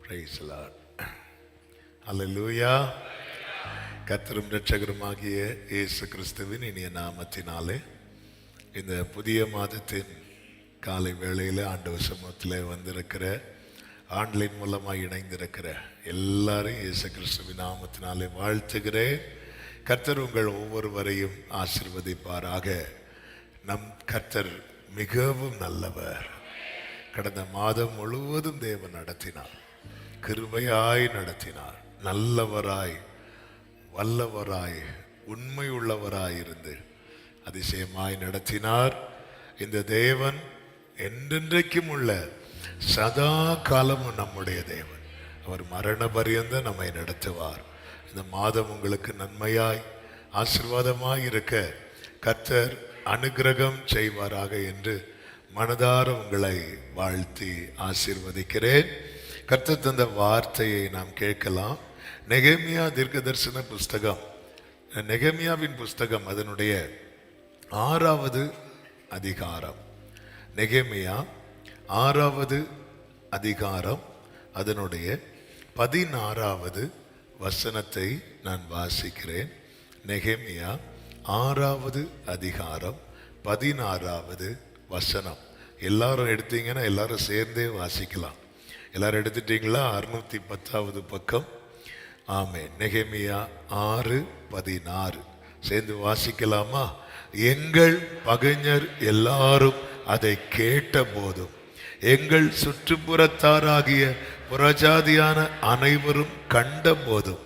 Praise the Lord. Hallelujah. கர்த்தரும் இரட்சகருமாகிய இயேசு கிறிஸ்துவின் இனிய நாமத்தினாலே இந்த புதிய மாதத்தின் காலை வேளையில் ஆண்டவர் சமூகத்தில் வந்திருக்கிற ஆன்லைன் மூலமாக இணைந்திருக்கிற எல்லாரையும் இயேசு கிறிஸ்துவின் நாமத்தினாலே வாழ்த்துகிறேன். கர்த்தர் உங்கள் ஒவ்வொருவரையும் ஆசீர்வதிப்பாராக. நம் கர்த்தர் மிகவும் நல்லவர். கடந்த மாதம் முழுவதும் தேவன் நடத்தினார், கிருபையாய் நடத்தினார், நல்லவராய் வல்லவராய் உண்மையுள்ளவராய் இருந்து அதிசயமாய் நடத்தினார். இந்த தேவன் என்றென்றைக்கும் உள்ள சதா காலமும் நம்முடைய தேவன். அவர் மரண பரியந்த நம்மை நடத்துவார். இந்த மாதம் உங்களுக்கு நன்மையாய் ஆசீர்வாதமாய் இருக்க கர்த்தர் அனுக்கிரகம் செய்வாராக என்று மனதார உங்களை வாழ்த்தி ஆசீர்வதிக்கிறேன். கர்த்தர் தந்த வார்த்தையை நாம் கேட்கலாம். நெகேமியா தீர்க்கதரிசன புஸ்தகம், நெகேமியாவின் புஸ்தகம் அதனுடைய 6வது அதிகாரம். நெகேமியா 6வது அதிகாரம் அதனுடைய 16வது வசனத்தை நான் வாசிக்கிறேன். நெகேமியா 6வது அதிகாரம் 16வது வசனம். எல்லாரும் எடுத்தீங்கன்னா எல்லாரும் சேர்ந்தே வாசிக்கலாம். எல்லாரும் எடுத்துட்டீங்களா? 610வது பக்கம். ஆமென். நெகேமியா 6:16 சேர்ந்து வாசிக்கலாமா? எங்கள் பகைஞர் எல்லாரும் அதை கேட்ட போதும் எங்கள் சுற்றுப்புறத்தாராகிய புறஜாதியான அனைவரும் கண்ட போதும்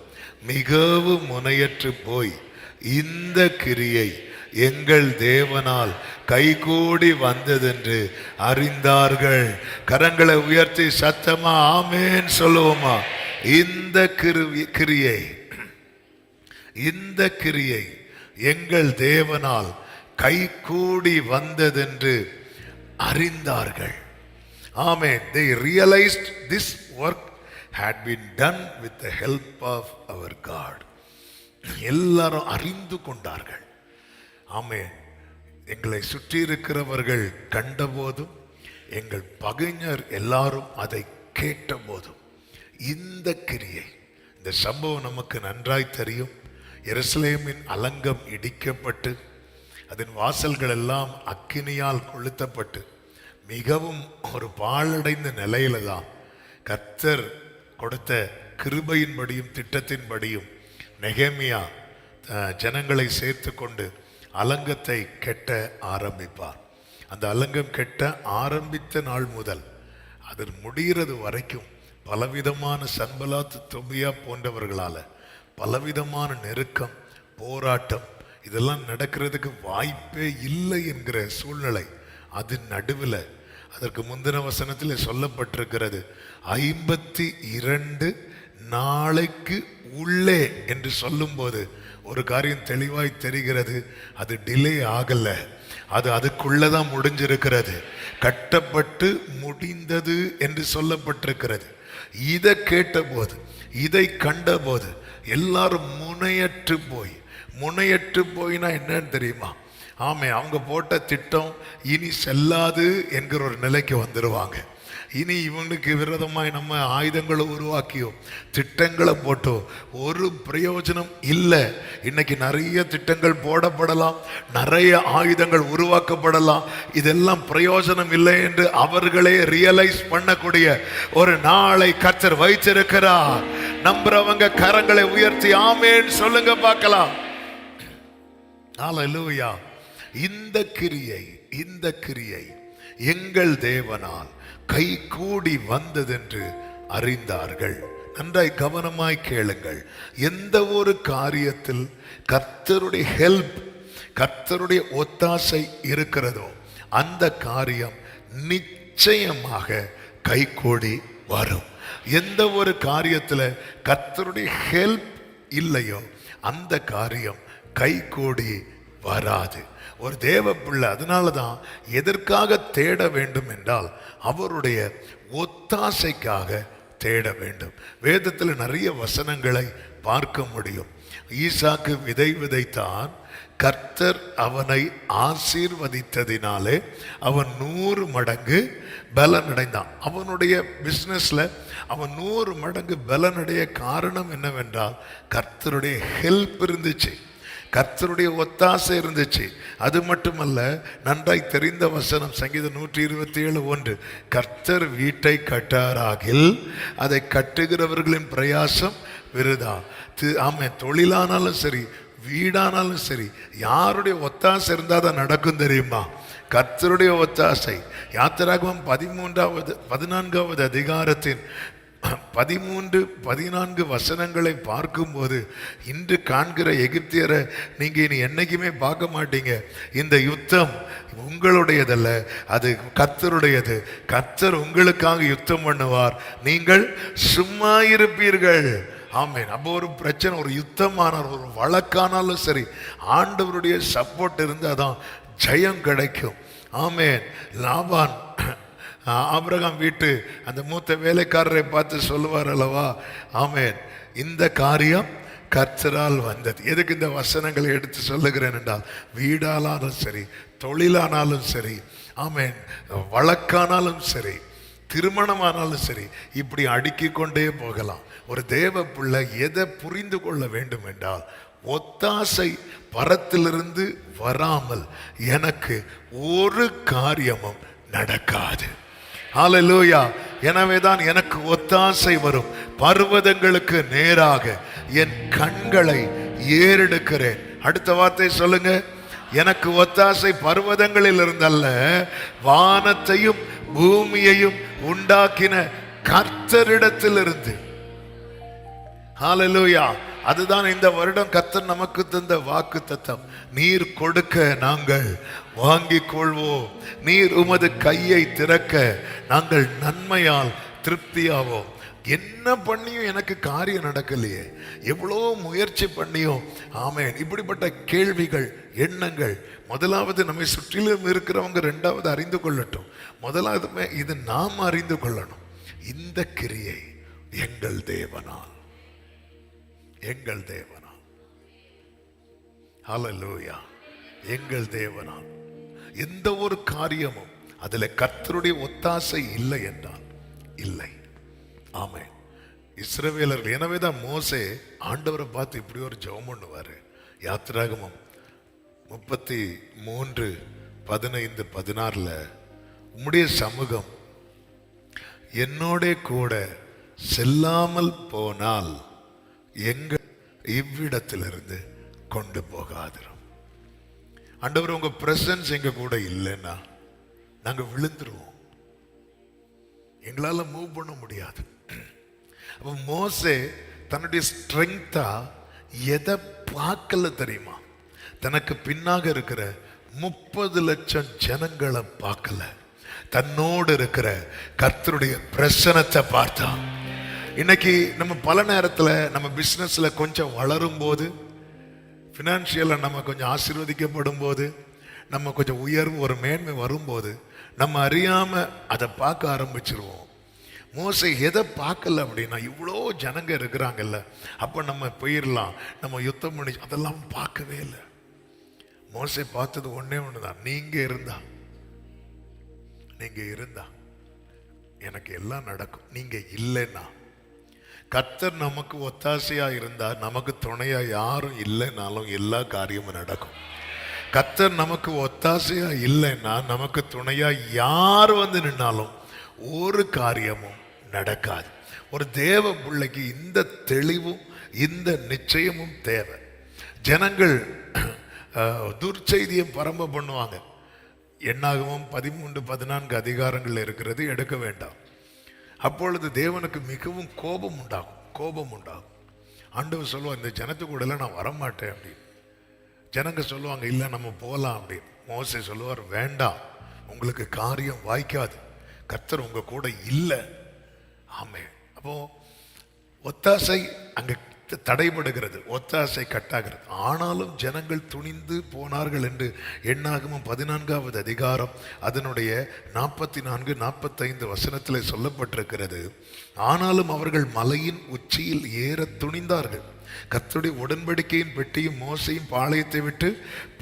மிகவும் முனையற்று போய் இந்த கிரியை எங்கள் தேவனால் கைகூடி வந்ததென்று அறிந்தார்கள். கரங்களை உயர்த்தி சத்தமா ஆமென் சொல்லுவோமா? இந்த கிரியை எங்கள் தேவனால் கைகூடி வந்ததென்று அறிந்தார்கள். ஆமென். They realized this work had been done with the help of our God. எல்லாரும் அறிந்து கொண்டார்கள். ஆமென். எங்களை சுற்றி இருக்கிறவர்கள் கண்டபோதும் எங்கள் பகைஞர் எல்லாரும் அதை கேட்ட போதும் இந்த கிரியை, இந்த சம்பவம் நமக்கு நன்றாய் தெரியும். எருசலேமின் அலங்கம் இடிக்கப்பட்டு அதன் வாசல்கள் எல்லாம் அக்கினியால் கொளுத்தப்பட்டு மிகவும் ஒரு பாழடைந்த நிலையில தான் கர்த்தர் கொடுத்த கிருபையின்படியும் திட்டத்தின்படியும் நெகேமியா ஜனங்களை சேர்த்து கொண்டு அலங்கத்தை கெட்ட ஆரம்பிப்பார். அந்த அலங்கம் கெட்ட ஆரம்பித்த நாள் முதல் அது முடிகிறது வரைக்கும் பலவிதமான சன்பலாத் தொபியா போன்றவர்களால பலவிதமான நெருக்கம், போராட்டம் இதெல்லாம் நடக்கிறதுக்கு வாய்ப்பே இல்லை என்கிற சூழ்நிலை. அது நடுவில் அதற்கு முந்தின வசனத்தில் சொல்லப்பட்டிருக்கிறது 52 நாளைக்கு உள்ளே என்று சொல்லும்போது ஒரு காரியம் தெளிவாய் தெரிகிறது. அது டிலே ஆகல, அது அதுக்குள்ளதான் முடிஞ்சிருக்கிறது. கட்டப்பட்டு முடிந்தது என்று சொல்லப்பட்டிருக்கிறது. இதை கேட்டபோது, இதை கண்டபோது எல்லாரும் முனையற்று போயினா என்னன்னு தெரியுமா? ஆமே, அவங்க போட்ட திட்டம் இனி செல்லாது என்கிற ஒரு நிலைக்கு வந்துடுவாங்க. இனி இவனுக்கு விரோதமாய் நம்ம ஆயுதங்களை உருவாக்கியோ திட்டங்களை போட்டோ ஒரு பிரயோஜனம் இல்லை. இன்னைக்கு நிறைய திட்டங்கள் போடப்படலாம், நிறைய ஆயுதங்கள் உருவாக்கப்படலாம், இதெல்லாம் பிரயோஜனம் இல்லை என்று அவர்களே ரியலைஸ் பண்ணக்கூடிய ஒரு நாளை கர்த்தர் வைத்திருக்கிறார். நம்புறவங்க கரங்களை உயர்த்தி ஆமென் சொல்லுங்க பார்க்கலாம். ஹல்லேலூயா. இந்த கிரியை எங்கள் தேவனால் கை கூடி வந்ததென்று அறிந்தார்கள். நன்றாய் கவனமாய் கேளுங்கள். எந்த ஒரு காரியத்தில் கர்த்தருடைய ஹெல்ப், கர்த்தருடைய ஒத்தாசை இருக்கிறதோ அந்த காரியம் நிச்சயமாக கை கூடி வரும். எந்த ஒரு காரியத்தில் கர்த்தருடைய ஹெல்ப் இல்லையோ அந்த காரியம் கை கூடி வராது. ஒரு தேவ பிள்ளை அதனால தான் எதற்காக தேட வேண்டும் என்றால் அவருடைய ஒத்தாசைக்காக தேட வேண்டும். வேதத்தில் நிறைய வசனங்களை பார்க்க முடியும். ஈசாக்கு விதை விதைத்தான், கர்த்தர் அவனை ஆசீர்வதித்ததினாலே அவன் 100 மடங்கு பலன் அடைந்தான். அவனுடைய பிஸ்னஸ்ல அவன் 100 மடங்கு பலன் அடைய காரணம் என்னவென்றால் கர்த்தருடைய ஹெல்ப் இருந்துச்சு, கர்த்தருடைய ஒத்தாசை இருந்துச்சு. அது மட்டுமல்ல, நன்றாய் தெரிந்த வசனம் சங்கீதம் 127:1, கர்த்தர் வீட்டை கட்டாராகில் அதை கட்டுகிறவர்களின் பிரயாசம் விருதா. ஆமென். தொழிலானாலும் சரி, வீடானாலும் சரி, யாருடைய ஒத்தாசை இருந்தால் தான் நடக்கும் தெரியுமா? கர்த்தருடைய ஒத்தாசை. யாத்திராகமம் 14வது அதிகாரத்தின் 13-14 வசனங்களை பார்க்கும்போது, இன்று காண்கிற எகிப்தியரை நீங்க இனி என்னைக்குமே பார்க்க மாட்டீங்க. இந்த யுத்தம் உங்களுடையதல்ல, அது கர்த்தருடையது. கர்த்தர் உங்களுக்காக யுத்தம் பண்ணுவார், நீங்கள் சும்மா இருப்பீர்கள். ஆமென். அப்போ ஒரு பிரச்சனை, ஒரு யுத்தமான ஒரு வழக்கானாலும் சரி, ஆண்டவருடைய சப்போர்ட் இருந்தால் தான் ஜெயம் கிடைக்கும். ஆமென். லாபான் ஆபிரகாம் வீட்டு அந்த மூத்த வேலைக்காரரை பார்த்து சொல்லுவார் அல்லவா, ஆமென், இந்த காரியம் கர்த்தரால் வந்தது. எதுக்கு இந்த வசனங்களை எடுத்து சொல்லுகிறேன் என்றால், வீடானாலும் சரி, தொழிலானாலும் சரி, ஆமென், வழக்கானாலும் சரி, திருமணமானாலும் சரி, இப்படி அடுக்கிக் கொண்டே போகலாம். ஒரு தேவ பிள்ளை எதை புரிந்து கொள்ள வேண்டும் என்றால், ஒத்தாசை பரத்திலிருந்து வராமல் எனக்கு ஒரு காரியமும் நடக்காது. ஹல்லேலூயா. எனவேதான் எனக்கு ஒத்தாசை வரும். பர்வதங்களுக்கு நேராக என் கண்களை ஏறெடுக்கிறேன். அடுத்த வார்த்தை சொல்லுங்க. எனக்கு ஒத்தாசை பர்வதங்களில் இருந்தல்ல, வானத்தையும் பூமியையும் உண்டாக்கின கர்த்தரிடத்திலிருந்து. ஹல்லேலூயா. அதுதான் இந்த வருடம் கர்த்தர் நமக்கு தந்த வாக்கு தத்தம். நீர் கொடுக்க நாங்கள் வாங்கிக் கொள்வோம், நீர் உமது கையை திறக்க நாங்கள் நன்மையால் திருப்தியாவோம். என்ன பண்ணியும் எனக்கு காரியம் நடக்கலையே, எவ்வளோ முயற்சி பண்ணியும். ஆமென். இப்படிப்பட்ட கேள்விகள், எண்ணங்கள் முதலாவது நம்மை சுற்றிலும் இருக்கிறவங்க ரெண்டாவது அறிந்து கொள்ளட்டும். முதலாவது இது நாம் அறிந்து கொள்ளணும். இந்த கிரியை எங்கள் தேவனால், எங்கள் தேவனால். ஹல்லேலூயா. எங்கள் தேவனால் எந்த ஒரு காரியமும் அதில் கர்த்தருடைய ஒத்தாசை இல்லை என்றால் இல்லை. ஆமென். இஸ்ரவேலர்கள், எனவேதான் மோசே ஆண்டவரை பார்த்து இப்படி ஒரு ஜெபம் பண்ணுவாரு. யாத்திராகமம் 33:15-16 உம்முடைய சமூகம் என்னோட கூட செல்லாமல் போனால் எங்கள் இவ்விடத்திலிருந்து கொண்டு போகாதிரும். ஆண்டவர், உங்க பிரசன்ஸ் எங்க கூட இல்லைன்னா நாங்க விழுந்துருவோம், எங்களால மூவ் பண்ண முடியாது. அப்ப மோசே தன்னுடைய ஸ்ட்ரெங்தா எதை பார்க்கல தெரியுமா? தனக்கு பின்னாக இருக்கிற 30 லட்சம் ஜனங்களை பார்க்கல, தன்னோடு இருக்கிற கர்த்தருடைய பிரசனத்தை பார்த்தான். இன்னைக்கு நம்ம பல நேரத்தில் நம்ம பிஸ்னஸ்ல கொஞ்சம் வளரும் போது, ஃபினான்ஷியலாக நம்ம கொஞ்சம் ஆசீர்வதிக்கப்படும் போது, நம்ம கொஞ்சம் உயர்வு, ஒரு மேன்மை வரும்போது நம்ம அறியாம அதை பார்க்க ஆரம்பிச்சிருவோம். மோசே எதை பார்க்கல அப்படின்னா, இவ்வளோ ஜனங்க இருக்கிறாங்கல்ல, அப்போ நம்ம போயிடலாம், நம்ம யுத்தம் பண்ணி, அதெல்லாம் பார்க்கவே இல்லை. மோசே பார்த்தது ஒன்னே ஒண்ணுதான், நீங்க இருந்தா எனக்கு எல்லாம் நடக்கும். நீங்க இல்லைன்னா, கர்த்தர் நமக்கு ஒத்தாசையா இருந்தா, நமக்கு துணையா யாரும் இல்லைனாலும் எல்லா காரியமும் நடக்கும். கர்த்தர் நமக்கு ஒத்தாசையா இல்லைன்னா, நமக்கு துணையா யார் வந்து நின்னாலும் ஒரு காரியமும் நடக்காது. ஒரு தேவ பிள்ளைக்கு இந்த தெளிவும் இந்த நிச்சயமும் தேவை. ஜனங்கள் துர்ச்செய்தியை பரம்ப பண்ணுவாங்க. என்னாகவும் 13-14 அதிகாரங்கள் இருக்கிறது, எடுக்க வேண்டாம். அப்பொழுது தேவனுக்கு மிகவும் கோபம் உண்டாகும். ஆண்டவர் சொல்லுவார், இந்த ஜனத்து கூட எல்லாம் நான் வரமாட்டேன் அப்படின்னு. ஜனங்க சொல்லுவாங்க, இல்லை நம்ம போகலாம் அப்படின்னு. மோசே சொல்லுவார், வேண்டாம், உங்களுக்கு காரியம் வாய்க்காது, கர்த்தர் உங்க கூட இல்லை. ஆமே. அப்போ ஒத்தாசை அங்க தடைபடுகிறது, ஒத்தாசை கட்டாகிறது. ஆனாலும் ஜனங்கள் துணிந்து போனார்கள் என்று எண்ணாகமம் 14வது அதிகாரம் அதனுடைய 44, 45 வசனத்தில் சொல்லப்பட்டிருக்கிறது. ஆனாலும் அவர்கள் மலையின் உச்சியில் ஏற துணிந்தார்கள். கர்த்தருடைய உடன்படிக்கையின் பெட்டியும் மோசையும் பாளையத்தை விட்டு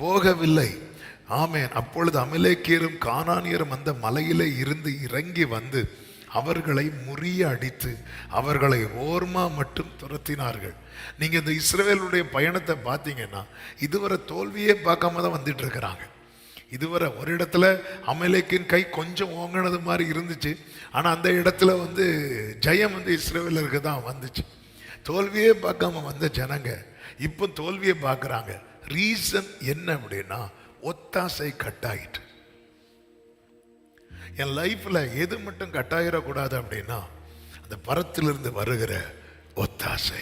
போகவில்லை. ஆமென். அப்பொழுது அமலேக்கியரும் கானானியரும் அந்த மலையிலே இருந்து இறங்கி வந்து அவர்களை முறிய அடித்து அவர்களை ஓர்மா மட்டும் துரத்தினார்கள். நீங்க இந்த இஸ்ரவேலுடைய பயணத்தை பார்த்தீங்கன்னா இதுவரை தோல்வியே பார்க்காம தான் வந்துட்டு இருக்கிறாங்க. இதுவரை ஒரு இடத்துல அமலேக்கின் கை கொஞ்சம் ஓங்கினது மாதிரி இருந்துச்சு. ஆனா அந்த இடத்துல ஜெயம் இஸ்ரவேலருக்கு தான் வந்துச்சு. தோல்வியே பார்க்காம வந்த ஜனங்க இப்போ தோல்வியை பார்க்குறாங்க. ரீசன் என்ன அப்படின்னா ஒத்தாசை கட்டாயிட்டு. என் லைஃப்ல எது மட்டும் கட்டாயிடக்கூடாது அப்படின்னா அந்த பரத்திலிருந்து வருகிற ஒத்தாசை.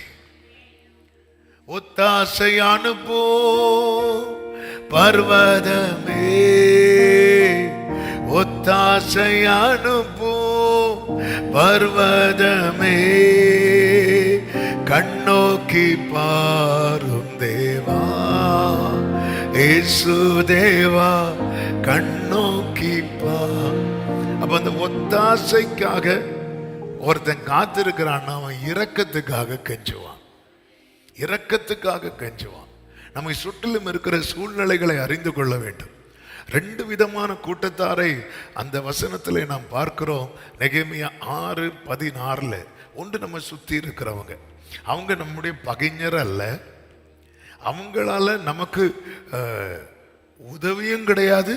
ஒத்தாசை அனுப்போ பர்வதமே, ஒத்தாசை அனுப்போ பர்வதமே, கண்ணோக்கி பாரும் தேவா, இயேசு தேவா கண்ணோக்கி பார். அப்ப அந்த ஒத்தாசைக்காக ஒருத்தன் காத்திருக்கிறான், அவன் இரக்கத்துக்காக கெஞ்சுவான், இரக்கத்துக்காக கெஞ்சுவான். நம்மை சுற்றிலும் இருக்கிற சூழ்நிலைகளை அறிந்து கொள்ள வேண்டும். 2 விதமான கூட்டத்தாரை அந்த வசனத்தில் நாம் பார்க்கிறோம். நெகேமியா 6:16. ஒன்று நம்ம சுத்தி இருக்கிறவங்க, அவங்க நம்முடைய பகைஞர் அல்ல, அவங்களால நமக்கு உதவியும் கிடையாது,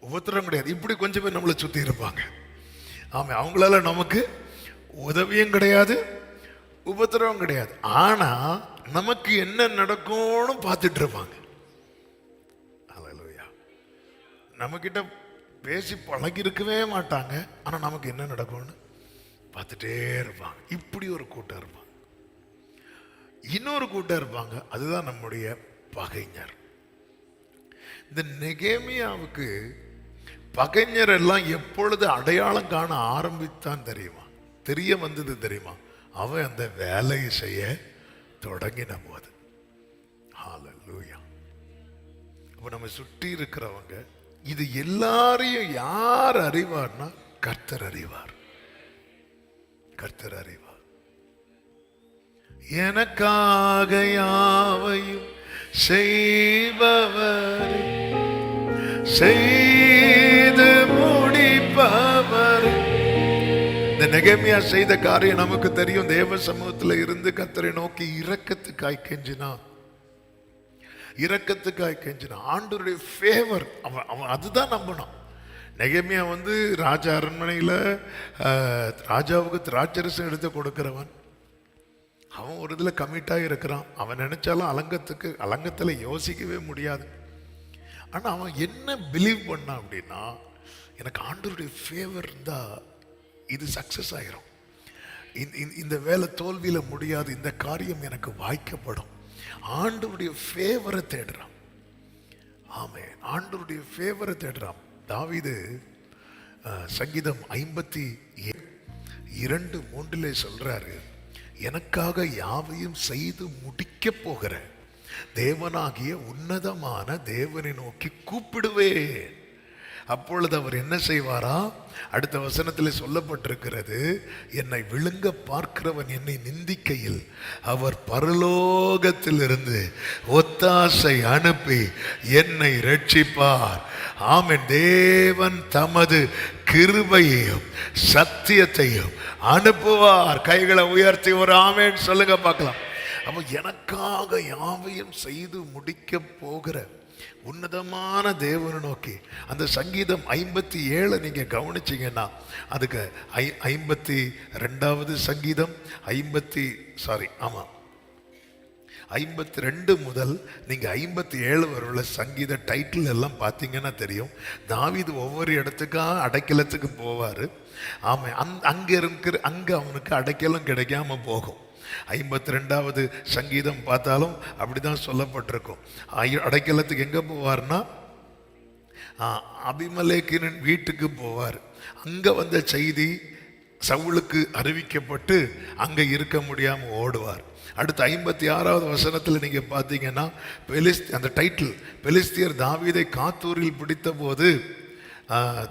உபத்திரம் கிடையாது. இப்படி கொஞ்சம் பேர் நம்மளை சுத்தி இருப்பாங்க. ஆமா, அவங்களால நமக்கு உதவியும் கிடையாது, உபத்திரமும் கிடையாது. ஆனா நமக்கு என்ன நடக்கும்னு பார்த்துட்டு இருப்பாங்க. அல்லேலூயா. நம்ம கிட்ட பேசி பழகி இருக்கவே மாட்டாங்க, ஆனா நமக்கு என்ன நடக்கும்னு பார்த்துட்டே இருப்பாங்க. இப்படி ஒரு கூட்டம் இருப்பாங்க. இன்னொரு கூட்டம் இருப்பாங்க, அதுதான் நம்முடைய பகைஞர். இந்த நெகேமியாவுக்கு பகைஞர் எல்லாம் எப்பொழுது அடையாளம் காண ஆரம்பித்தான் தெரியுமா, தெரிய வந்தது தெரியுமா? அவன் அந்த வேலையை செய்ய தொடங்கின போது. ஹல்லேலூயா. அப்ப நம்ம சுற்றி இருக்கிறவங்க இது எல்லாரையும் யார் அறிவார்னா கர்த்தர் அறிவார். கர்த்தர் அறிவார். எனக்காக யாவையும் செய்பவர், செய்து முடிப்பவர். இந்த நெகேமியா செய்த காரியம் நமக்கு தெரியும். தேவ சமூகத்தில் இருந்து கர்த்தரை நோக்கி இரக்கத்துக்காய் கெஞ்சினான், இரக்கத்துக்காய் கெஞ்சினான். ஆண்டவருடைய ஃபேவர் அவன் அதுதான் நம்பணும். நெகேமியா ராஜா அரண்மனையில் ராஜாவுக்கு திராட்சரசம் எடுத்து கொடுக்கிறவன். அவன் ஒரு இதில் கமிட்டாக இருக்கிறான். அவன் நினைச்சாலும் அலங்கத்தில் யோசிக்கவே முடியாது. ஆனால் அவன் என்ன பிலீவ் பண்ணான் அப்படின்னா, எனக்கு ஆண்டவருடைய ஃபேவர் இருந்தால் இது சக்சஸ் ஆகிரும், இந்த வேலை தோல்வியில் முடியாது, இந்த காரியம் எனக்கு வாய்க்கப்படும். ஆண்டவருடைய ஃபேவரை தேடுறான். ஆமென். ஆண்டவருடைய ஃபேவரை தேடுறான். தாவீது சங்கீதம் 52:3 சொல்றாரு, எனக்காக யாவையும் செய்து முடிக்க போகிற தேவனாகிய உன்னதமான தேவனை நோக்கி கூப்பிடுவேன். அப்பொழுது அவர் என்ன செய்வாரா? அடுத்த வசனத்தில் சொல்லப்பட்டிருக்கிறது, என்னை விழுங்க பார்க்கிறவன் என்னை நிந்திக்கையில் அவர் பரலோகத்திலிருந்து ஒத்தாசை அனுப்பி என்னை ரட்சிப்பார். ஆமென். தேவன் தமது கிருபையையும் சத்தியத்தையும் அனுப்புவார். கைகளை உயர்த்தி ஒரு ஆமென் சொல்லுங்க பார்க்கலாம். அப்ப எனக்காக யாவையும் செய்து முடிக்க போகிற உன்னதமான தேவனை நோக்கி அந்த சங்கீதம் 57 நீங்க கவனிச்சீங்கன்னா, அதுக்கு 52வது சங்கீதம் 52 முதல் நீங்க 57 வரை உள்ள சங்கீத டைட்டில் எல்லாம் பார்த்தீங்கன்னா தெரியும். தாவீது ஒவ்வொரு இடத்துக்கா அடைக்கலத்துக்கு போவாரு. ஆமா, அங்க அவனுக்கு அடைக்கலம் கிடைக்காம போகும். 52வது சங்கீதம் பார்த்தாலும் அப்படிதான் சொல்லப்பட்டிருக்கும். அடைக்கலத்துக்கு எங்க போவார்னா அபிமெலேக்கின் வீட்டுக்கு போவார். அங்க வந்த செய்தி சவுலுக்கு அறிவிக்கப்பட்டு அங்க இருக்க முடியாம ஓடுவார். அடுத்து 56வது வசனத்தில் நீங்க பார்த்தீங்கன்னா அந்த டைட்டில், பெலிஸ்தியர் தாவீதை காத்தூரில் பிடித்த போது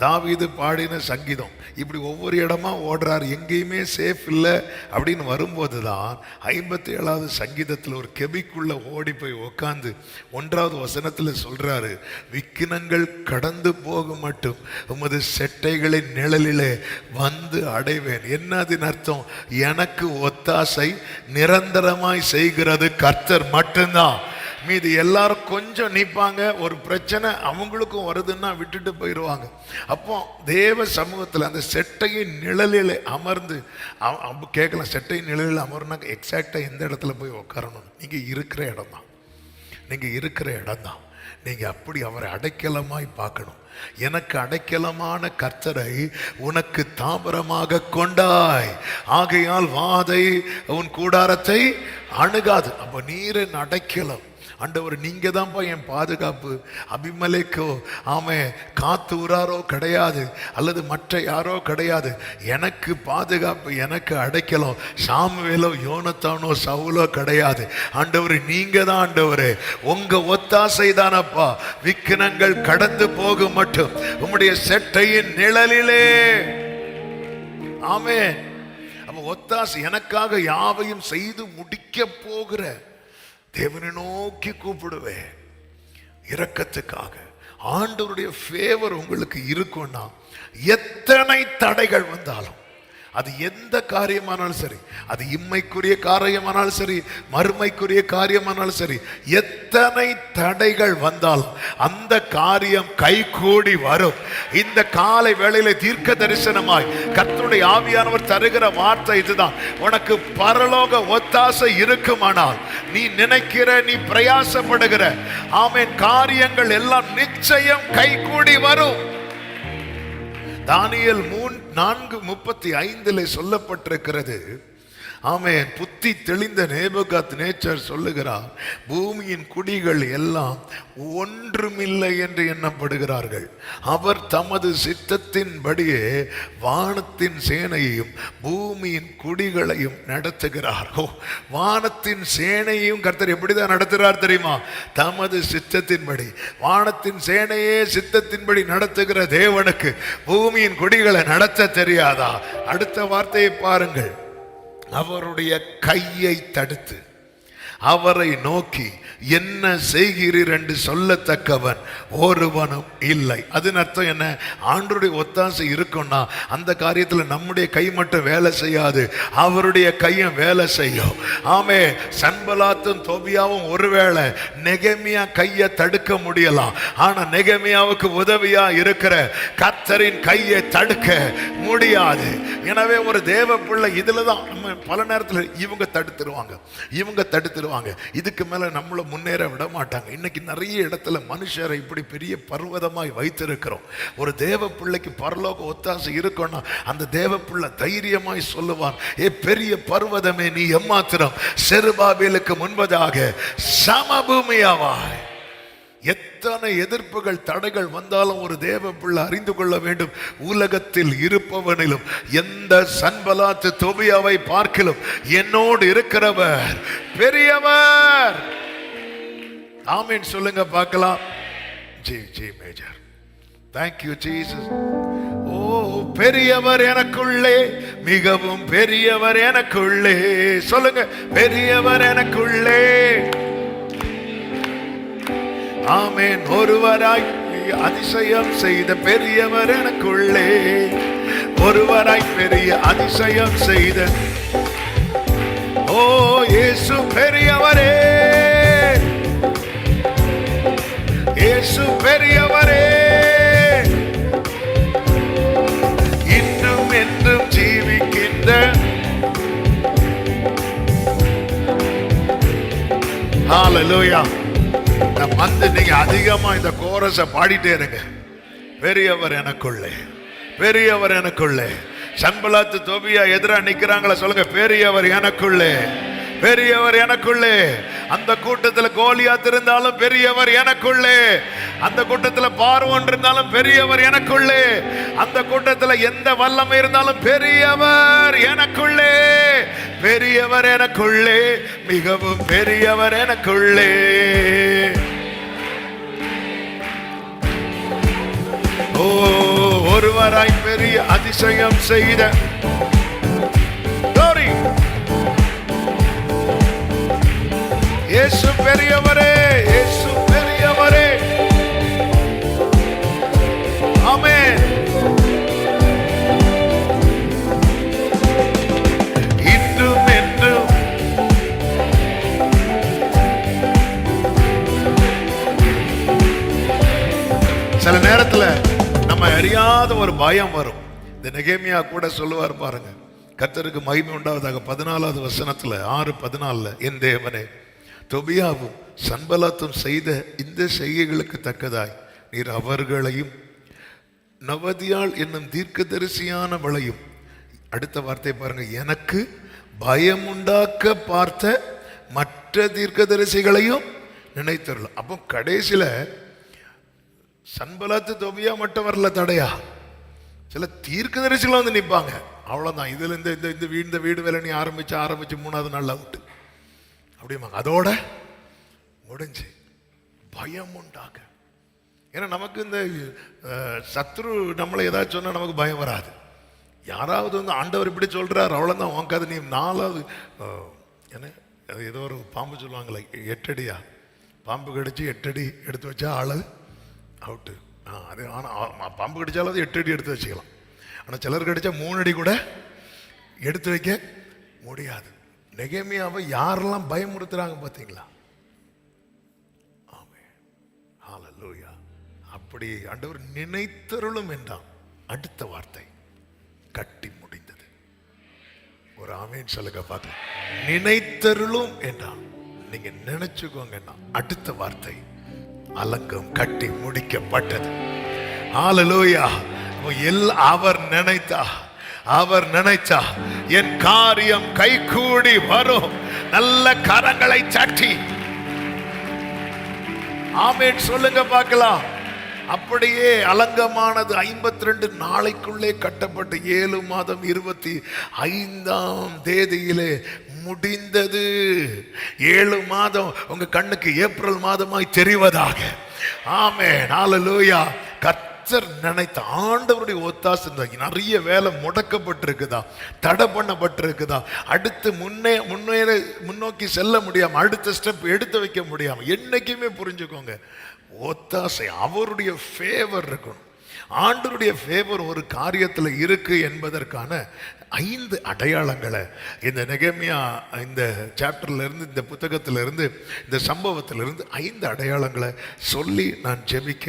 தாவீது பாடின சங்கீதம். இப்படி ஒவ்வொரு இடமா ஓடுறார், எங்கேயுமே சேஃப் இல்லை அப்படின்னு வரும்போது தான் 57வது சங்கீதத்தில் ஒரு கெபிக்குள்ள ஓடி போய் உக்காந்து 1வது வசனத்தில் சொல்றாரு, விக்கினங்கள் கடந்து போக மட்டும் உமது செட்டைகளின் நிழலிலே வந்து அடைவேன். என்ன அதன் அர்த்தம்? எனக்கு ஒத்தாசை நிரந்தரமாய் செய்கிறது கர்த்தர் மட்டும்தான். மீது எல்லாரும் கொஞ்சம் நிற்பாங்க, ஒரு பிரச்சனை அவங்களுக்கும் வருதுன்னா விட்டுட்டு போயிடுவாங்க. அப்போ தேவ சமூகத்தில் அந்த செட்டையின் நிழலில் அமர்ந்து கேட்கலாம், செட்டையின் நிழலில் அமர்னாக்க எக்ஸாக்டாக எந்த இடத்துல போய் உட்காரணும்? நீங்கள் இருக்கிற இடம் தான், நீங்கள் இருக்கிற இடம் தான். நீங்கள் அப்படி அவரை அடைக்கலமாய் பார்க்கணும். எனக்கு அடைக்கலமான கர்த்தரை உனக்கு தாபரமாக கொண்டாய், ஆகையால் வாதை உன் கூடாரத்தை அணுகாது. அப்போ நீரின் அடைக்கலம் ஆண்டவர், நீங்க தான்ப்பா என் பாதுகாப்பு. அபிமலேக்கோ காத்து ஊராரோ கிடையாது, அல்லது மற்ற யாரோ கிடையாது. எனக்கு பாதுகாப்பு, எனக்கு அடைக்கலம் சாமுவேலோ யோனத்தானோ சவுலோ கிடையாது. ஆண்டவர் நீங்க தான் ஆண்டவரே, உங்க ஒத்தாசை தானப்பா. விக்கினங்கள் கடந்து போக மட்டும் உம்முடைய செட்டையின் நிழலிலே. ஆமென். அப்ப ஒத்தாசை, எனக்காக யாவையும் செய்து முடிக்க போகிற தேவனை நோக்கி கூப்பிடுவேன். இரக்கத்துக்காக ஆண்டவருடைய ஃபேவர் உங்களுக்கு இருக்கும்னா எத்தனை தடைகள் வந்தாலும், அது எந்த காரியமானாலும் சரி, அது இம்மைக்குரிய காரியமானாலும் சரி, மறுமைக்குரிய காரியமானாலும் சரி, எத்தனை தடைகள் வந்தாலும் அந்த காரியம் கைகூடி வரும். இந்த காலை வேளையில தீர்க்க தரிசனமாய் கர்த்தருடைய ஆவியானவர் தருகிற வார்த்தை இதுதான். உனக்கு பரலோக ஒத்தாசை இருக்குமானால், நீ நினைக்கிற, நீ பிரயாசப்படுகிற காரியங்கள் எல்லாம் நிச்சயம் கைகூடி வரும். தானியேல் 4:35 சொல்லப்பட்டிருக்கிறது. ஆமென். புத்தி தெளிந்த நேபுகாத்நேச்சர் சொல்லுகிறார், பூமியின் குடிகள் எல்லாம் ஒன்றுமில்லை என்று எண்ணப்படுகிறார்கள். அவர் தமது சித்தத்தின்படியே வானத்தின் சேனையையும் பூமியின் குடிகளையும் நடத்துகிறார். வானத்தின் சேனையையும் கர்த்தர் எப்படிதான் நடத்துகிறார் தெரியுமா? தமது சித்தத்தின்படி. வானத்தின் சேனையே சித்தத்தின்படி நடத்துகிற தேவனுக்கு பூமியின் குடிகளை நடத்த தெரியாதா? அடுத்த வார்த்தையை பாருங்கள். அவருடைய கையை தடுத்து அவரை நோக்கி என்ன செய்கிறீர் என்று சொல்லத்தக்கவன் ஒருவனும் இல்லை. அதன் அர்த்தம் என்ன? ஆண்டவருடைய ஒத்தாசை இருக்கும்னா அந்த காரியத்தில் நம்முடைய கை மட்டும் வேலை செய்யாது, அவருடைய கையும் வேலை செய்யும். சன்பலாத்தும் தோபியாவும் ஒருவேளை நெகமியா கையை தடுக்க முடியலாம், ஆனா நெகமியாவுக்கு உதவியா இருக்கிற கர்த்தரின் கையை தடுக்க முடியாது. எனவே ஒரு தேவ பிள்ளை இதுலதான் நம்ம பல நேரத்தில் இவங்க தடுத்துருவாங்க, இதுக்கு மேல நம்மள முன்னேற விட மாட்டாங்க. இன்னைக்கு நிறைய இடத்துல மனுஷரை இப்படி பெரிய பர்வதமாய் வைத்திருக்கிறோம். ஒரு தேவ பிள்ளைக்கு பரலோக ஒத்தாசை இருக்கும்னா அந்த தேவ பிள்ளை தைரியமாய் சொல்லுவான், ஏ பெரிய பர்வதமே நீ எம்மாத்திரம் செருபாபேலுக்கு முன்பதாக சமபூமியாவாய். எத்தனை எதிர்ப்புகள் தடைகள் வந்தாலும் ஒரு தேவ பிள்ளை அறிந்து கொள்ள வேண்டும், உலகத்தில் இருப்பவனிலும் எந்த சன்பலாத்து தோபியாவை பார்க்கிலும் என்னோடு இருக்கிறவர் பெரியவர். ஆமென் சொல்லுங்க பார்க்கலாம். G major. Thank you Jesus. ஓ பெரியவர் எனக்குள்ளே, மிகவும் பெரியவர் எனக்குள்ளே. சொல்லுங்க, பெரியவர் எனக்குள்ளே. ஆமென். ஒருவராய் அதிசயம் செய்த பெரியவர் எனக்குள்ளே, ஒருவராய் பெரிய அதிசயம் செய்த ஓ இயேசு பெரியவரே, இயேசு பெரியவரே, இன்னும் என்றும் ஜீவிக்கின்ற. ஹல்லேலூயா. வந்து நீங்க அதிகமா இந்த கோரஸை பாடிட்டே இருங்க. பெரியவர் எனக்குள்ளே, பெரியவர் எனக்குள்ளே. சன்பலாத்து தோபியா எதிரா நிக்கிறாங்களா? சொல்லுங்க, பெரியவர் எனக்குள்ளே, பெரியவர் எனக்குள்ளே. அந்த கூட்டத்தில் கோலியாத் இருந்தாலும் பெரியவர் எனக்குள்ளே. அந்த கூட்டத்துல பார்வோன் இருந்தாலும் பெரியவர் எனக்குள்ளே. அந்த கூட்டத்துல எந்த வல்லமை இருந்தாலும் பெரியவர் எனக்குள்ளே. பெரியவர் எனக்குள்ளே, மிகவும் பெரியவர் எனக்குள்ளே. ஓ, ஒருவராய் பெரிய அதிசயம் செய்த இயேசு பெரியவரே, இயேசு பெரியவரே. ஆமென். இன்றும் என்றும் சில நேரத்துல நம்ம அறியாத ஒரு பயம் வரும். இந்த நெகேமியா கூட சொல்லுவார் பாருங்க, கர்த்தருக்கு மகிமை உண்டாவதாக 14வது வசனத்துல 6:14, என் தேவனே, தொபியாவும் சன்பலாத்தும் செய்த இந்த செய்கைகளுக்கு தக்கதாய் நீர் அவர்களையும் நவதியாள் என்னும் தீர்க்கதரிசியானவளையும், அடுத்த வார்த்தை பாருங்க, எனக்கு பயமுண்டாக்க பார்த்த மற்ற தீர்க்கதரிசிகளையும் நினைத்தரலாம். அப்போ கடைசியில சன்பலாத்து தொபியா மட்டும் வரல தடையா, சில தீர்க்கதரிசிகளும் வந்து நிற்பாங்க. அவ்வளோதான். இதுல இந்த வீடு வேலை நீ ஆரம்பிச்சு 3வது நாள் அவுட்டு அப்படிமாங்க. அதோட முடிஞ்சு. பயம் உண்டாக. ஏன்னா நமக்கு இந்த சத்ரு நம்மளை ஏதாச்சும் சொன்னா நமக்கு பயம் வராது. யாராவது வந்து ஆண்டவர் இப்படி சொல்றாரு, அவ்வளோதான் உனக்காது. நீ 4வது என்ன ஏதோ ஒரு பாம்பு சொல்லுவாங்களே 8 அடியா, பாம்பு கடிச்சு 8 அடி எடுத்து வச்சா ஆளு அவுட்டு. அது ஆனால் பாம்பு கடிச்சாலும் 8 அடி எடுத்து வச்சுக்கலாம். ஆனால் சிலர் கடிச்சா 3 அடி கூட எடுத்து வைக்க முடியாது. நெகேமியாவை யாரெல்லாம் பயமுறுத்துறாங்க பார்த்தீங்களா? ஆமென், ஹல்லேலூயா. அப்படி ஆண்டவர் நினைத்தருளும் என்றான். அடுத்த வார்த்தை கட்டி முடிந்தது. ஒரு ஆமென் சொல்லுங்க பார்க்கலாம். நினைத்தருளும் என்றான். நீங்க நினைச்சுக்கோங்கன்னா அடுத்த வார்த்தை அலங்கம் கட்டி முடிக்கப்பட்டது. ஹல்லேலூயா. அவர் நினைத்தா என் காரியம் கைகூடி வரும். நல்ல கரங்களை தட்டி ஆமென் சொல்லுங்க பார்க்கலாம். அப்படியே அலங்கமானது 52 நாளைக்குள்ளே கட்டப்பட்டு 7 மாதம் 25ஆம் தேதியிலே முடிந்தது. 7 மாதம் உங்க கண்ணுக்கு ஏப்ரல் மாதமாய் தெரிவதாக. ஆமென், ஹல்லேலூயா. கர்த்தர் நினைத்த ஆண்டவருடைய ஒத்தாசை. நிறைய வேலை முடக்கப்பட்டிருக்குதா, தடை பண்ணப்பட்டிருக்குதா, அடுத்து முன்னோக்கி செல்ல முடியாம, அடுத்த ஸ்டெப் எடுத்து வைக்க முடியாம, என்னைக்குமே புரிஞ்சுக்கோங்க, ஒத்தாசை அவருடைய ஃபேவர் இருக்கணும். ஆண்டவருடைய ஃபேவர் ஒரு காரியத்தில் இருக்கு என்பதற்கான 5 அடையாளங்களை இந்த நெகேமியா இந்த சாப்டர்ல இருந்து, இந்த புத்தகத்திலிருந்து, இந்த சம்பவத்திலிருந்து 5 அடையாளங்களை சொல்லி நான் ஜெபிக்க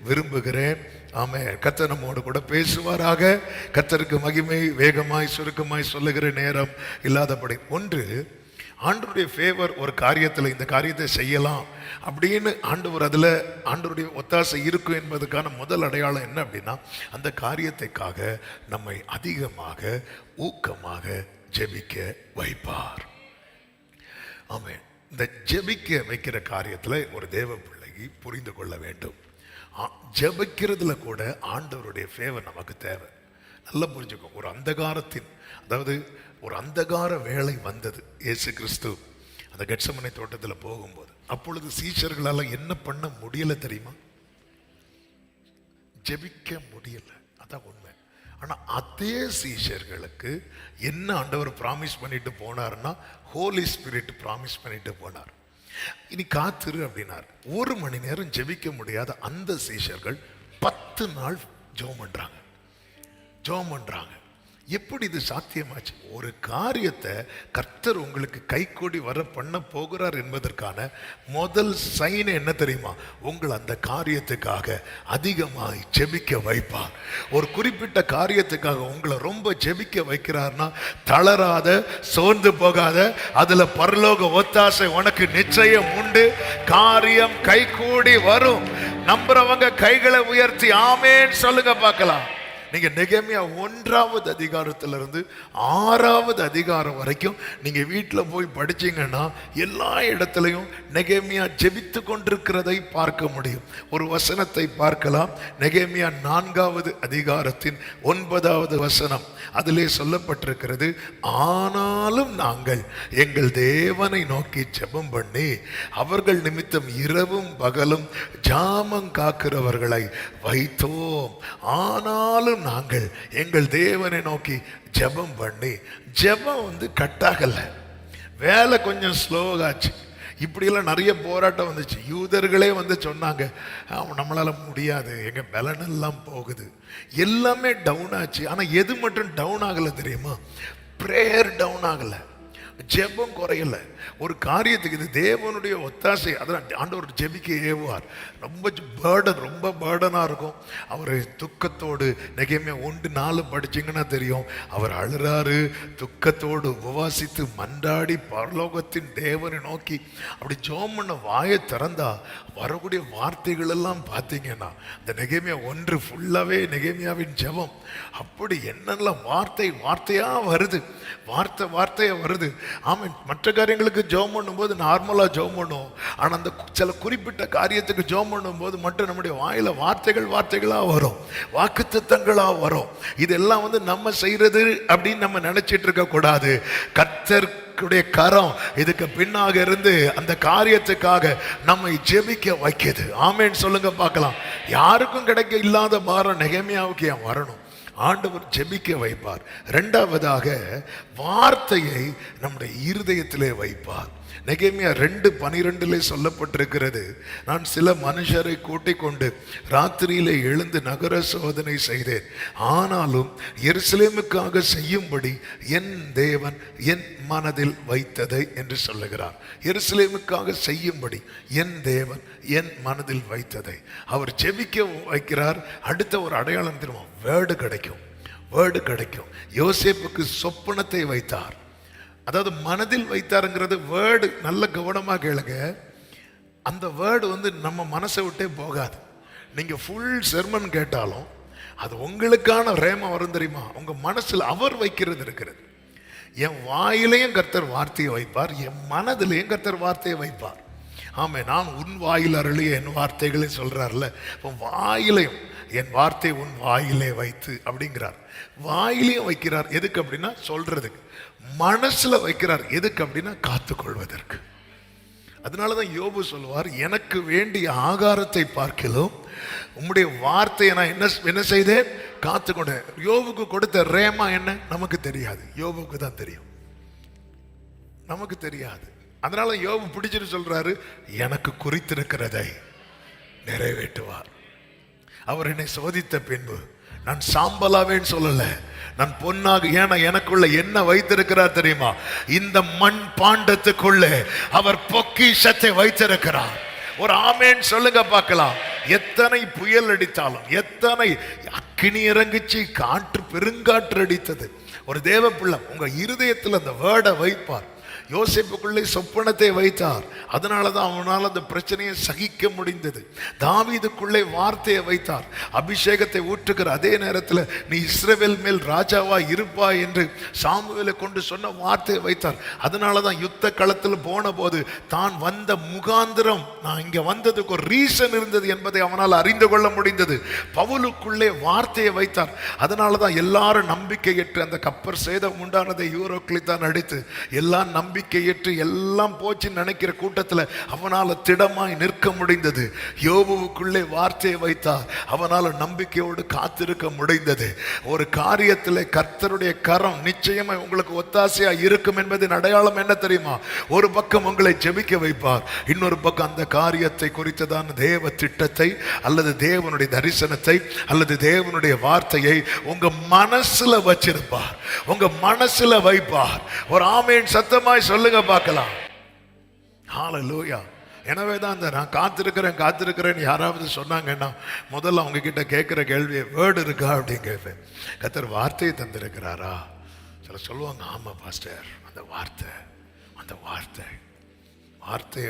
விரும்புகிறேன். ஆமென். கர்த்தர் நம்மோடு கூட பேசுவாராக. கர்த்தருக்கு மகிமை. வேகமாய் சுருக்கமாய் சொல்லுகிற நேரம் இல்லாதபடி. ஒன்று, ஆண்டவருடைய ஃபேவர் ஒரு காரியத்தில் இந்த காரியத்தை செய்யலாம் அப்படின்னு ஆண்டவருடைய ஒத்தாசை இருக்கும் என்பதற்கான முதல் அடையாளம் என்ன அப்படின்னா, அந்த காரியத்தைக்காக நம்மை அதிகமாக ஊக்கமாக ஜெபிக்க வைப்பார். ஆமென். இந்த ஜெபிக்க வைக்கிற காரியத்தில் ஒரு தேவ பிள்ளைக்கு புரிந்து கொள்ள வேண்டும், ஜெபிக்கிறதுல கூட ஆண்டவருடைய ஃபேவர் நமக்கு தேவை. நல்லா புரிஞ்சுக்கோ. ஒரு அந்தகாரத்தின், அதாவது ஒரு அந்தகார வேளை வந்தது. இயேசு கிறிஸ்து அந்த கெத்செமனே தோட்டத்தில் போகும்போது, அப்பொழுது சீஷர்களால் என்ன பண்ண முடியல தெரியுமா? ஜெபிக்க முடியல. அதான் உண்மை. ஆனா அதே சீஷர்களுக்கு என்ன ஆண்டவர் பிராமிஸ் பண்ணிட்டு போனார்னா, ஹோலி ஸ்பிரிட் பிராமிஸ் பண்ணிட்டு போனார். இனி காத்திரு அப்படின்னார். 1 மணி நேரம் ஜெபிக்க முடியாத அந்த சீஷர்கள் 10 நாள் ஜெபம் பண்றாங்க. எப்படி இது சாத்தியமாச்சு? ஒரு காரியத்தை கர்த்தர் உங்களுக்கு கைகூடி வர பண்ண போகிறார் என்பதற்கான முதல் சைன் என்ன தெரியுமா? உங்களை அந்த காரியத்துக்காக அதிகமாய் ஜெபிக்க வைப்பார். ஒரு குறிப்பிட்ட காரியத்துக்காக உங்களை ரொம்ப ஜெபிக்க வைக்கிறார்னா, தளராத, சோர்ந்து போகாத, அதுல பரலோக ஒத்தாசை உனக்கு நிச்சயம் உண்டு. காரியம் கைகூடி வரும். நம்புறவங்க கைகளை உயர்த்தி ஆமேன் சொல்லுங்க பார்க்கலாம். நீங்க நெகேமியா 1வது அதிகாரத்திலிருந்து 6வது அதிகாரம் வரைக்கும் நீங்க வீட்டில் போய் படிச்சீங்கன்னா எல்லா இடத்துலையும் நெகேமியா ஜெபித்து கொண்டிருக்கிறதை பார்க்க முடியும். ஒரு வசனத்தை பார்க்கலாம். நெகேமியா 4வது அதிகாரத்தின் 9வது வசனம். அதிலே சொல்லப்பட்டிருக்கிறது, ஆனாலும் நாங்கள் எங்கள் தேவனை நோக்கி ஜெபம் பண்ணி அவர்கள் நிமித்தம் இரவும் பகலும் ஜாமம் காக்கிறவர்களை வைத்தோம். ஆனாலும் நாங்கள் எங்கள் தேவனை நோக்கி ஜெபம் பண்ணி, ஜெபம் கட்டாகல, வேலை கொஞ்சம் ஸ்லோவாச்சு. இப்படியெல்லாம் நிறைய போராட்டம் வந்துச்சு. யூதர்களே சொன்னாங்க, நம்மளால முடியாது, எங்க பலனெல்லாம் போகுது, எல்லாமே டவுன் ஆச்சு. ஆனா எது மட்டும் டவுன் ஆகல தெரியுமா? பிரேயர் டவுன் ஆகல, ஜெபம் குறையல. ஒரு காரியத்துக்கு இது தேவனுடைய ஒத்தாசை. அதான் ஆண்டவர் ஜெபிக்க ஏவுவார். ரொம்ப பேர்டனா இருக்கும். அவர் துக்கத்தோடு, நெகேமியா 1:4 படிச்சீங்கன்னா தெரியும், அவர் அழுறாரு, துக்கத்தோடு உபவாசித்து மன்றாடி பரலோகத்தின் தேவனை நோக்கி அப்படி ஜெபம் பண்ண வாயை திறந்தா வரக்கூடிய வார்த்தைகள் எல்லாம் பார்த்தீங்கன்னா இந்த நெகேமியா 1 ஃபுல்லாவே நெகேமியாவின் ஜெபம். அப்படி என்னெல்லாம் வார்த்தையா வருது, வார்த்தையா வருது. ஆமாம், மற்ற காரியங்களுக்கு ஜெபம் பண்ணும்போது நார்மலா ஜெபம் பண்ணுவோம். ஆனா அந்த சில குறிப்பிட்ட காரியத்துக்கு ஜெபம் பண்ணும்போது மட்டும் நம்முடைய வாயில வார்த்தைகளா வரும், வாக்குத்தத்தங்களா வரும். இதெல்லாம் நம்ம செய்யறது அப்படின்னு நம்ம நினைச்சிட்டு இருக்க கூடாது. கர்த்தருடைய கரம் இதுக்கு பின்னாக இருந்து அந்த காரியத்துக்காக நம்மை ஜெபிக்க வைக்குது. ஆமேன் சொல்லுங்க பார்க்கலாம். யாருக்கும் கிடைக்க இல்லாத பாரம் நெகேமியாவுக்கு ஏன் வரணும்? ஆண்டவர் ஜெபிக்க வைப்பார். 2வதாக வார்த்தையை நம்முடைய இருதயத்திலே வைப்பார். நெகேமியா 2:12 சொல்லப்பட்டிருக்கிறது, நான் சில மனுஷரை கூட்டிக் கொண்டு ராத்திரியிலே எழுந்து நகர சோதனை செய்தேன், ஆனாலும் எருசலேமுக்காக செய்யும்படி என் தேவன் என் மனதில் வைத்ததை என்று சொல்லுகிறார். எருசலேமுக்காக செய்யும்படி என் தேவன் என் மனதில் வைத்ததை அவர் ஜெபிக்க வைக்கிறார். அடுத்த ஒரு அடையாளம் தெரியுமா? வேர்டு கிடைக்கும். யோசேப்புக்கு சொப்பனத்தை வைத்தார். அதாவது மனதில் வைத்தாருங்கிறது வேர்டு. நல்ல கவனமாக கேளுங்க. அந்த வேர்டு நம்ம மனசை விட்டே போகாது. நீங்க ஃபுல் செர்மன் கேட்டாலும் அது உங்களுக்கான ரேமா வரும் தெரியுமா? உங்க மனசுல அவர் வைக்கிறது இருக்கிறது. என் வாயிலையும் கர்த்தர் வார்த்தையை வைப்பார், என் மனதிலையும் கர்த்தர் வார்த்தையை வைப்பார். ஆமே, நான் உன் வாயில் அருளிய என் வார்த்தைகளை சொல்றாருல, இப்போ வாயிலையும் என் வார்த்தை உன் வாயிலே வைத்து அப்படிங்கிறார். வாயிலையும் வைக்கிறார். எதுக்கு அப்படின்னா சொல்றதுக்கு. மனசுல வைக்கிறார். எதுக்கு அப்படின்னா காத்துக்கொள்வதற்கு. அதனாலதான் யோபு சொல்லுவார், எனக்கு வேண்டிய ஆகாரத்தை பார்க்கலாம் உம்முடைய வார்த்தையை நான் என்ன செய்தேன்? காத்துக்கொண்டேன். யோபுக்கு கொடுத்த ரேமா என்ன நமக்கு தெரியாது, யோபுக்கு தான் தெரியும், நமக்கு தெரியாது. அதனால யோபு பிடிச்சிட்டு சொல்றாரு, எனக்கு குறித்திருக்கிறதை நிறைவேற்றுவார். அவர் என்னை சோதித்த பின்பு நான் சாம்பலாவேன்னு சொல்லல, நான் பொன்னாக. ஏன்னா எனக்குள்ள என்ன வைத்திருக்கிறார் தெரியுமா? இந்த மண் பாண்டத்துக்குள்ள அவர் பொக்கிஷத்தை வைத்திருக்கிறார். ஒரு ஆமேன் சொல்லுங்க பார்க்கலாம். எத்தனை புயல் அடித்தாலும், எத்தனை அக்கினி இறங்கிச்சு, காற்று பெருங்காற்று அடித்தது, ஒரு தேவ பிள்ளை உங்க இருதயத்தில் அந்த வேர்டை வைப்பார். யோசேப்புக்குள்ளே சொப்பனத்தை வைத்தார். அதனாலதான் அவனால் அந்த பிரச்சனையை சகிக்க முடிந்தது. தாவீதுக்குள்ளே வார்த்தையை வைத்தார். அபிஷேகத்தை ஊற்றுகிற அதே நேரத்தில் நீ இஸ்ரவேல் மேல் ராஜாவா இருப்பாய் என்று சாமுவேலை கொண்டு சொன்ன வார்த்தையை வைத்தார். அதனாலதான் யுத்த களத்தில் போன போது தான் வந்த முகாந்திரம், நான் இங்க வந்ததுக்கு ஒரு ரீசன் இருந்தது என்பதை அவனால் அறிந்து கொள்ள முடிந்தது. பவுலுக்குள்ளே வார்த்தையை வைத்தார். அதனாலதான் எல்லாரும் நம்பிக்கையற்று அந்த கப்பர் சேதம் உண்டானதை யூரோக்ளித்தான் தான் அடித்து எல்லாம் நம்பிக்கையற்று எல்லாம் போச்சு நினைக்கிற கூட்டத்தில் அவனால் திடமாய் நிற்க முடிந்தது. யோபுவுக்குள்ளே வார்த்தையை வைத்தார். அவனால் நம்பிக்கையோடு காத்திருக்க முடிந்தது. ஒரு காரியத்தில் கர்த்தருடைய கரம் நிச்சயமா உங்களுக்கு ஒத்தாசையா இருக்கும் என்பதின் அடையாளம் என்ன தெரியுமா? ஒரு பக்கம் உங்களை ஜெபிக்க வைப்பார், இன்னொரு பக்கம் அந்த காரியத்தை குறித்ததான தேவ திட்டத்தை அல்லது தேவனுடைய தரிசனத்தை அல்லது தேவனுடைய வார்த்தையை உங்க மனசுல வச்சிருப்பார், உங்க மனசுல வைப்பார். ஒரு ஆமேன் சத்தமாய் சொல்லுங்க பார்க்கலாம். ஹல்லேலூயா. எனவே தான் நான் காத்திருக்கிறேன் யாராவது சொன்னாங்கன்னா முதல்ல அவங்க கிட்ட கேட்கிற கேள்வி, வேர்டு இருக்கா அப்படின்னு கேட்பேன். கர்த்தர் வார்த்தையை தந்திருக்கிறாரா? சில சொல்லுவாங்க, ஆமா பாஸ்டர், அந்த வார்த்தையை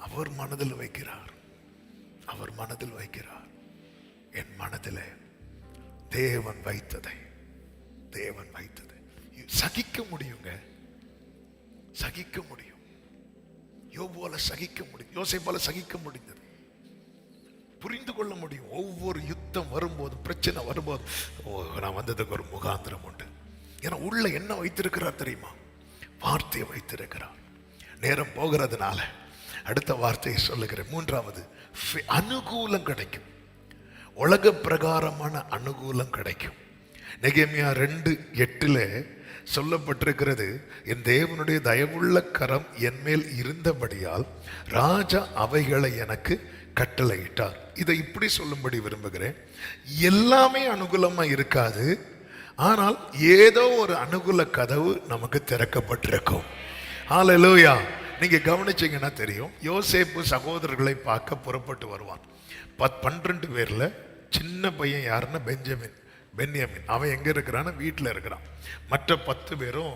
அவர் மனதில் வைக்கிறார். என் மனதில் தேவன் வைத்ததை. தேவன் வைத்தது சகிக்க முடியுங்க, சகிக்க முடியும். யோபுவால சகிக்க முடியும், யோசேப்பால சகிக்க முடிந்தது. புரிந்து கொள்ள முடியும். ஒவ்வொரு யுத்தம் வரும்போது, பிரச்சனை வரும்போது, நான் வந்ததுக்கு ஒரு முகாந்திரம் உண்டு. ஏன்னா உள்ள என்ன வைத்திருக்கிறார் தெரியுமா? வார்த்தையை வைத்திருக்கிறார். நேரம் போகிறதுனால அடுத்த வார்த்தையை சொல்லுகிறேன். மூன்றாவது, அனுகூலம் கிடைக்கும். உலக பிரகாரமான அனுகூலம் கிடைக்கும். நெகேமியா 2:8 சொல்லப்பட்டிருக்கிறது, என் தேவனுடைய தயவுள்ள கரம் என் மேல் இருந்தபடியால் ராஜா அவைகளை எனக்கு கட்டளையிட்டார். இதை இப்படி சொல்லும்படி விரும்புகிறேன். எல்லாமே அனுகூலமா இருக்காது, ஆனால் ஏதோ ஒரு அனுகூல கதவு நமக்கு திறக்கப்பட்டிருக்கும். ஹல்லேலூயா. நீங்க கவனிச்சீங்கன்னா தெரியும், யோசேப்பு சகோதரர்களை பார்க்க புறப்பட்டு வருவான். 12 பேர்ல சின்ன பையன் யாருன்னா பென்யமின். அவன் எங்க இருக்கிறான்னு வீட்டில் இருக்கிறான். மற்ற 10 பேரும்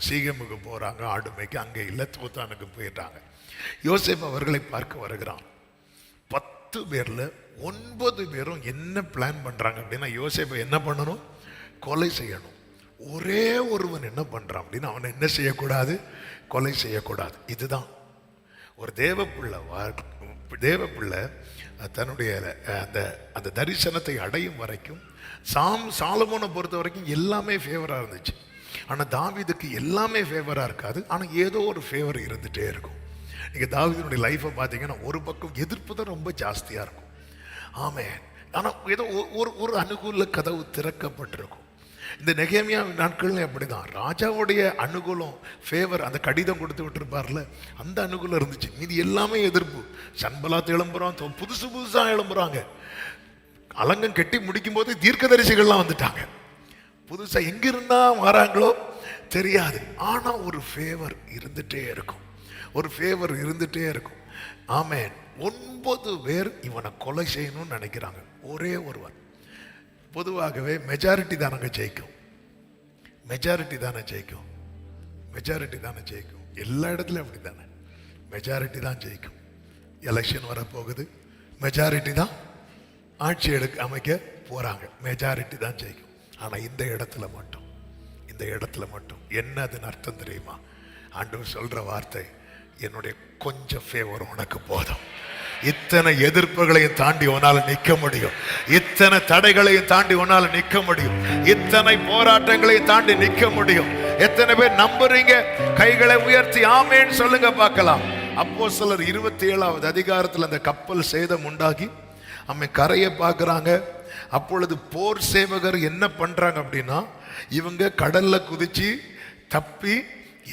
சீகமுக்கு போறாங்க, ஆடு மேய்க்க. அங்கே இல்லை, தோத்தானுக்கு போயிட்டாங்க. யோசேப்பு அவர்களை பார்க்க வருகிறான். 10 பேர்ல 9 பேரும் என்ன பிளான் பண்றாங்க அப்படின்னா, யோசேப்பை என்ன பண்ணணும்? கொலை செய்யணும். ஒரே ஒருவன் என்ன பண்றான் அப்படின்னா, அவனை என்ன செய்யக்கூடாது? கொலை செய்யக்கூடாது. இதுதான் ஒரு தேவப்பிள்ளை தன்னுடைய அந்த தரிசனத்தை அடையும் வரைக்கும், சாலமோனை பொறுத்த வரைக்கும் எல்லாமே ஃபேவரா இருந்துச்சு. ஆனா தாவீதுக்கு எல்லாமே ஃபேவரா இருக்காது, ஆனா ஏதோ ஒரு ஃபேவர் இருந்துட்டே இருக்கும். நீங்க தாவீதுடைய லைஃபை பார்த்தீங்கன்னா, ஒரு பக்கம் எதிர்ப்பு தான் ரொம்ப ஜாஸ்தியா இருக்கும். ஆமென். ஆனா ஏதோ ஒரு அனுகூல கதவு திறக்கப்பட்டிருக்கும். இந்த நெகேமியா நாட்கள்ல அப்படிதான். ராஜாவுடைய அனுகூலம், ஃபேவர், அந்த கடிதம் கொடுத்து விட்டுருப்பார்ல, அந்த அனுகூலம் இருந்துச்சு. மீதி எல்லாமே எதிர்ப்பு. சன்பலாத் எழும்புறான், புதுசா எழும்புறாங்க. அலங்கம் கட்டி முடிக்கும் போது தீர்க்கதரிசிகள்லாம் வந்துட்டாங்க. புதுசா எங்கிருந்தா வராங்களோ தெரியாது, ஆனா ஒரு ஃபேவர் இருந்துட்டே இருக்கும். ஒரு ஃபேவர் இருந்துட்டே இருக்கும். ஆமென். 9 பேர் இவனை கொலை செய்யணும்னு நினைக்கிறாங்க. ஒரே ஒருவர். பொதுவாகவே மெஜாரிட்டி தானங்க ஜெயிக்கும். மெஜாரிட்டி தானே ஜெயிக்கும். மெஜாரிட்டி தானே ஜெயிக்கும். எல்லா இடத்துலையும் அப்படி தானே, மெஜாரிட்டி தான் ஜெயிக்கும். எலெக்ஷன் வரப்போகுது, மெஜாரிட்டி தான் ஆட்சி அமைக்க போறாங்க. மெஜாரிட்டி தான் ஜெயிக்கும். ஆனா இந்த இடத்துல மட்டும் என்ன அதன் அர்த்தம் தெரியுமா? ஆண்டவர் சொல்ற வார்த்தை, என்னுடைய கொஞ்சம் ஃபேவர் உனக்கு போதும். இத்தனை எதிர்ப்புகளையும் தாண்டி உன்னால நிற்க முடியும். இத்தனை தடைகளையும் தாண்டி உன்னால நிற்க முடியும். இத்தனை போராட்டங்களையும் தாண்டி நிற்க முடியும். எத்தனை பேர் நம்புறீங்க? கைகளை உயர்த்தி ஆமேன்னு சொல்லுங்க பார்க்கலாம். அப்போஸ்தலர் 27வது அதிகாரத்தில் அந்த கப்பல் சேதம் உண்டாகி அவன் கரையை பார்க்குறாங்க. அப்பொழுது போர் சேவகர் என்ன பண்றாங்க அப்படின்னா, இவங்க கடல்ல குதிச்சு தப்பி,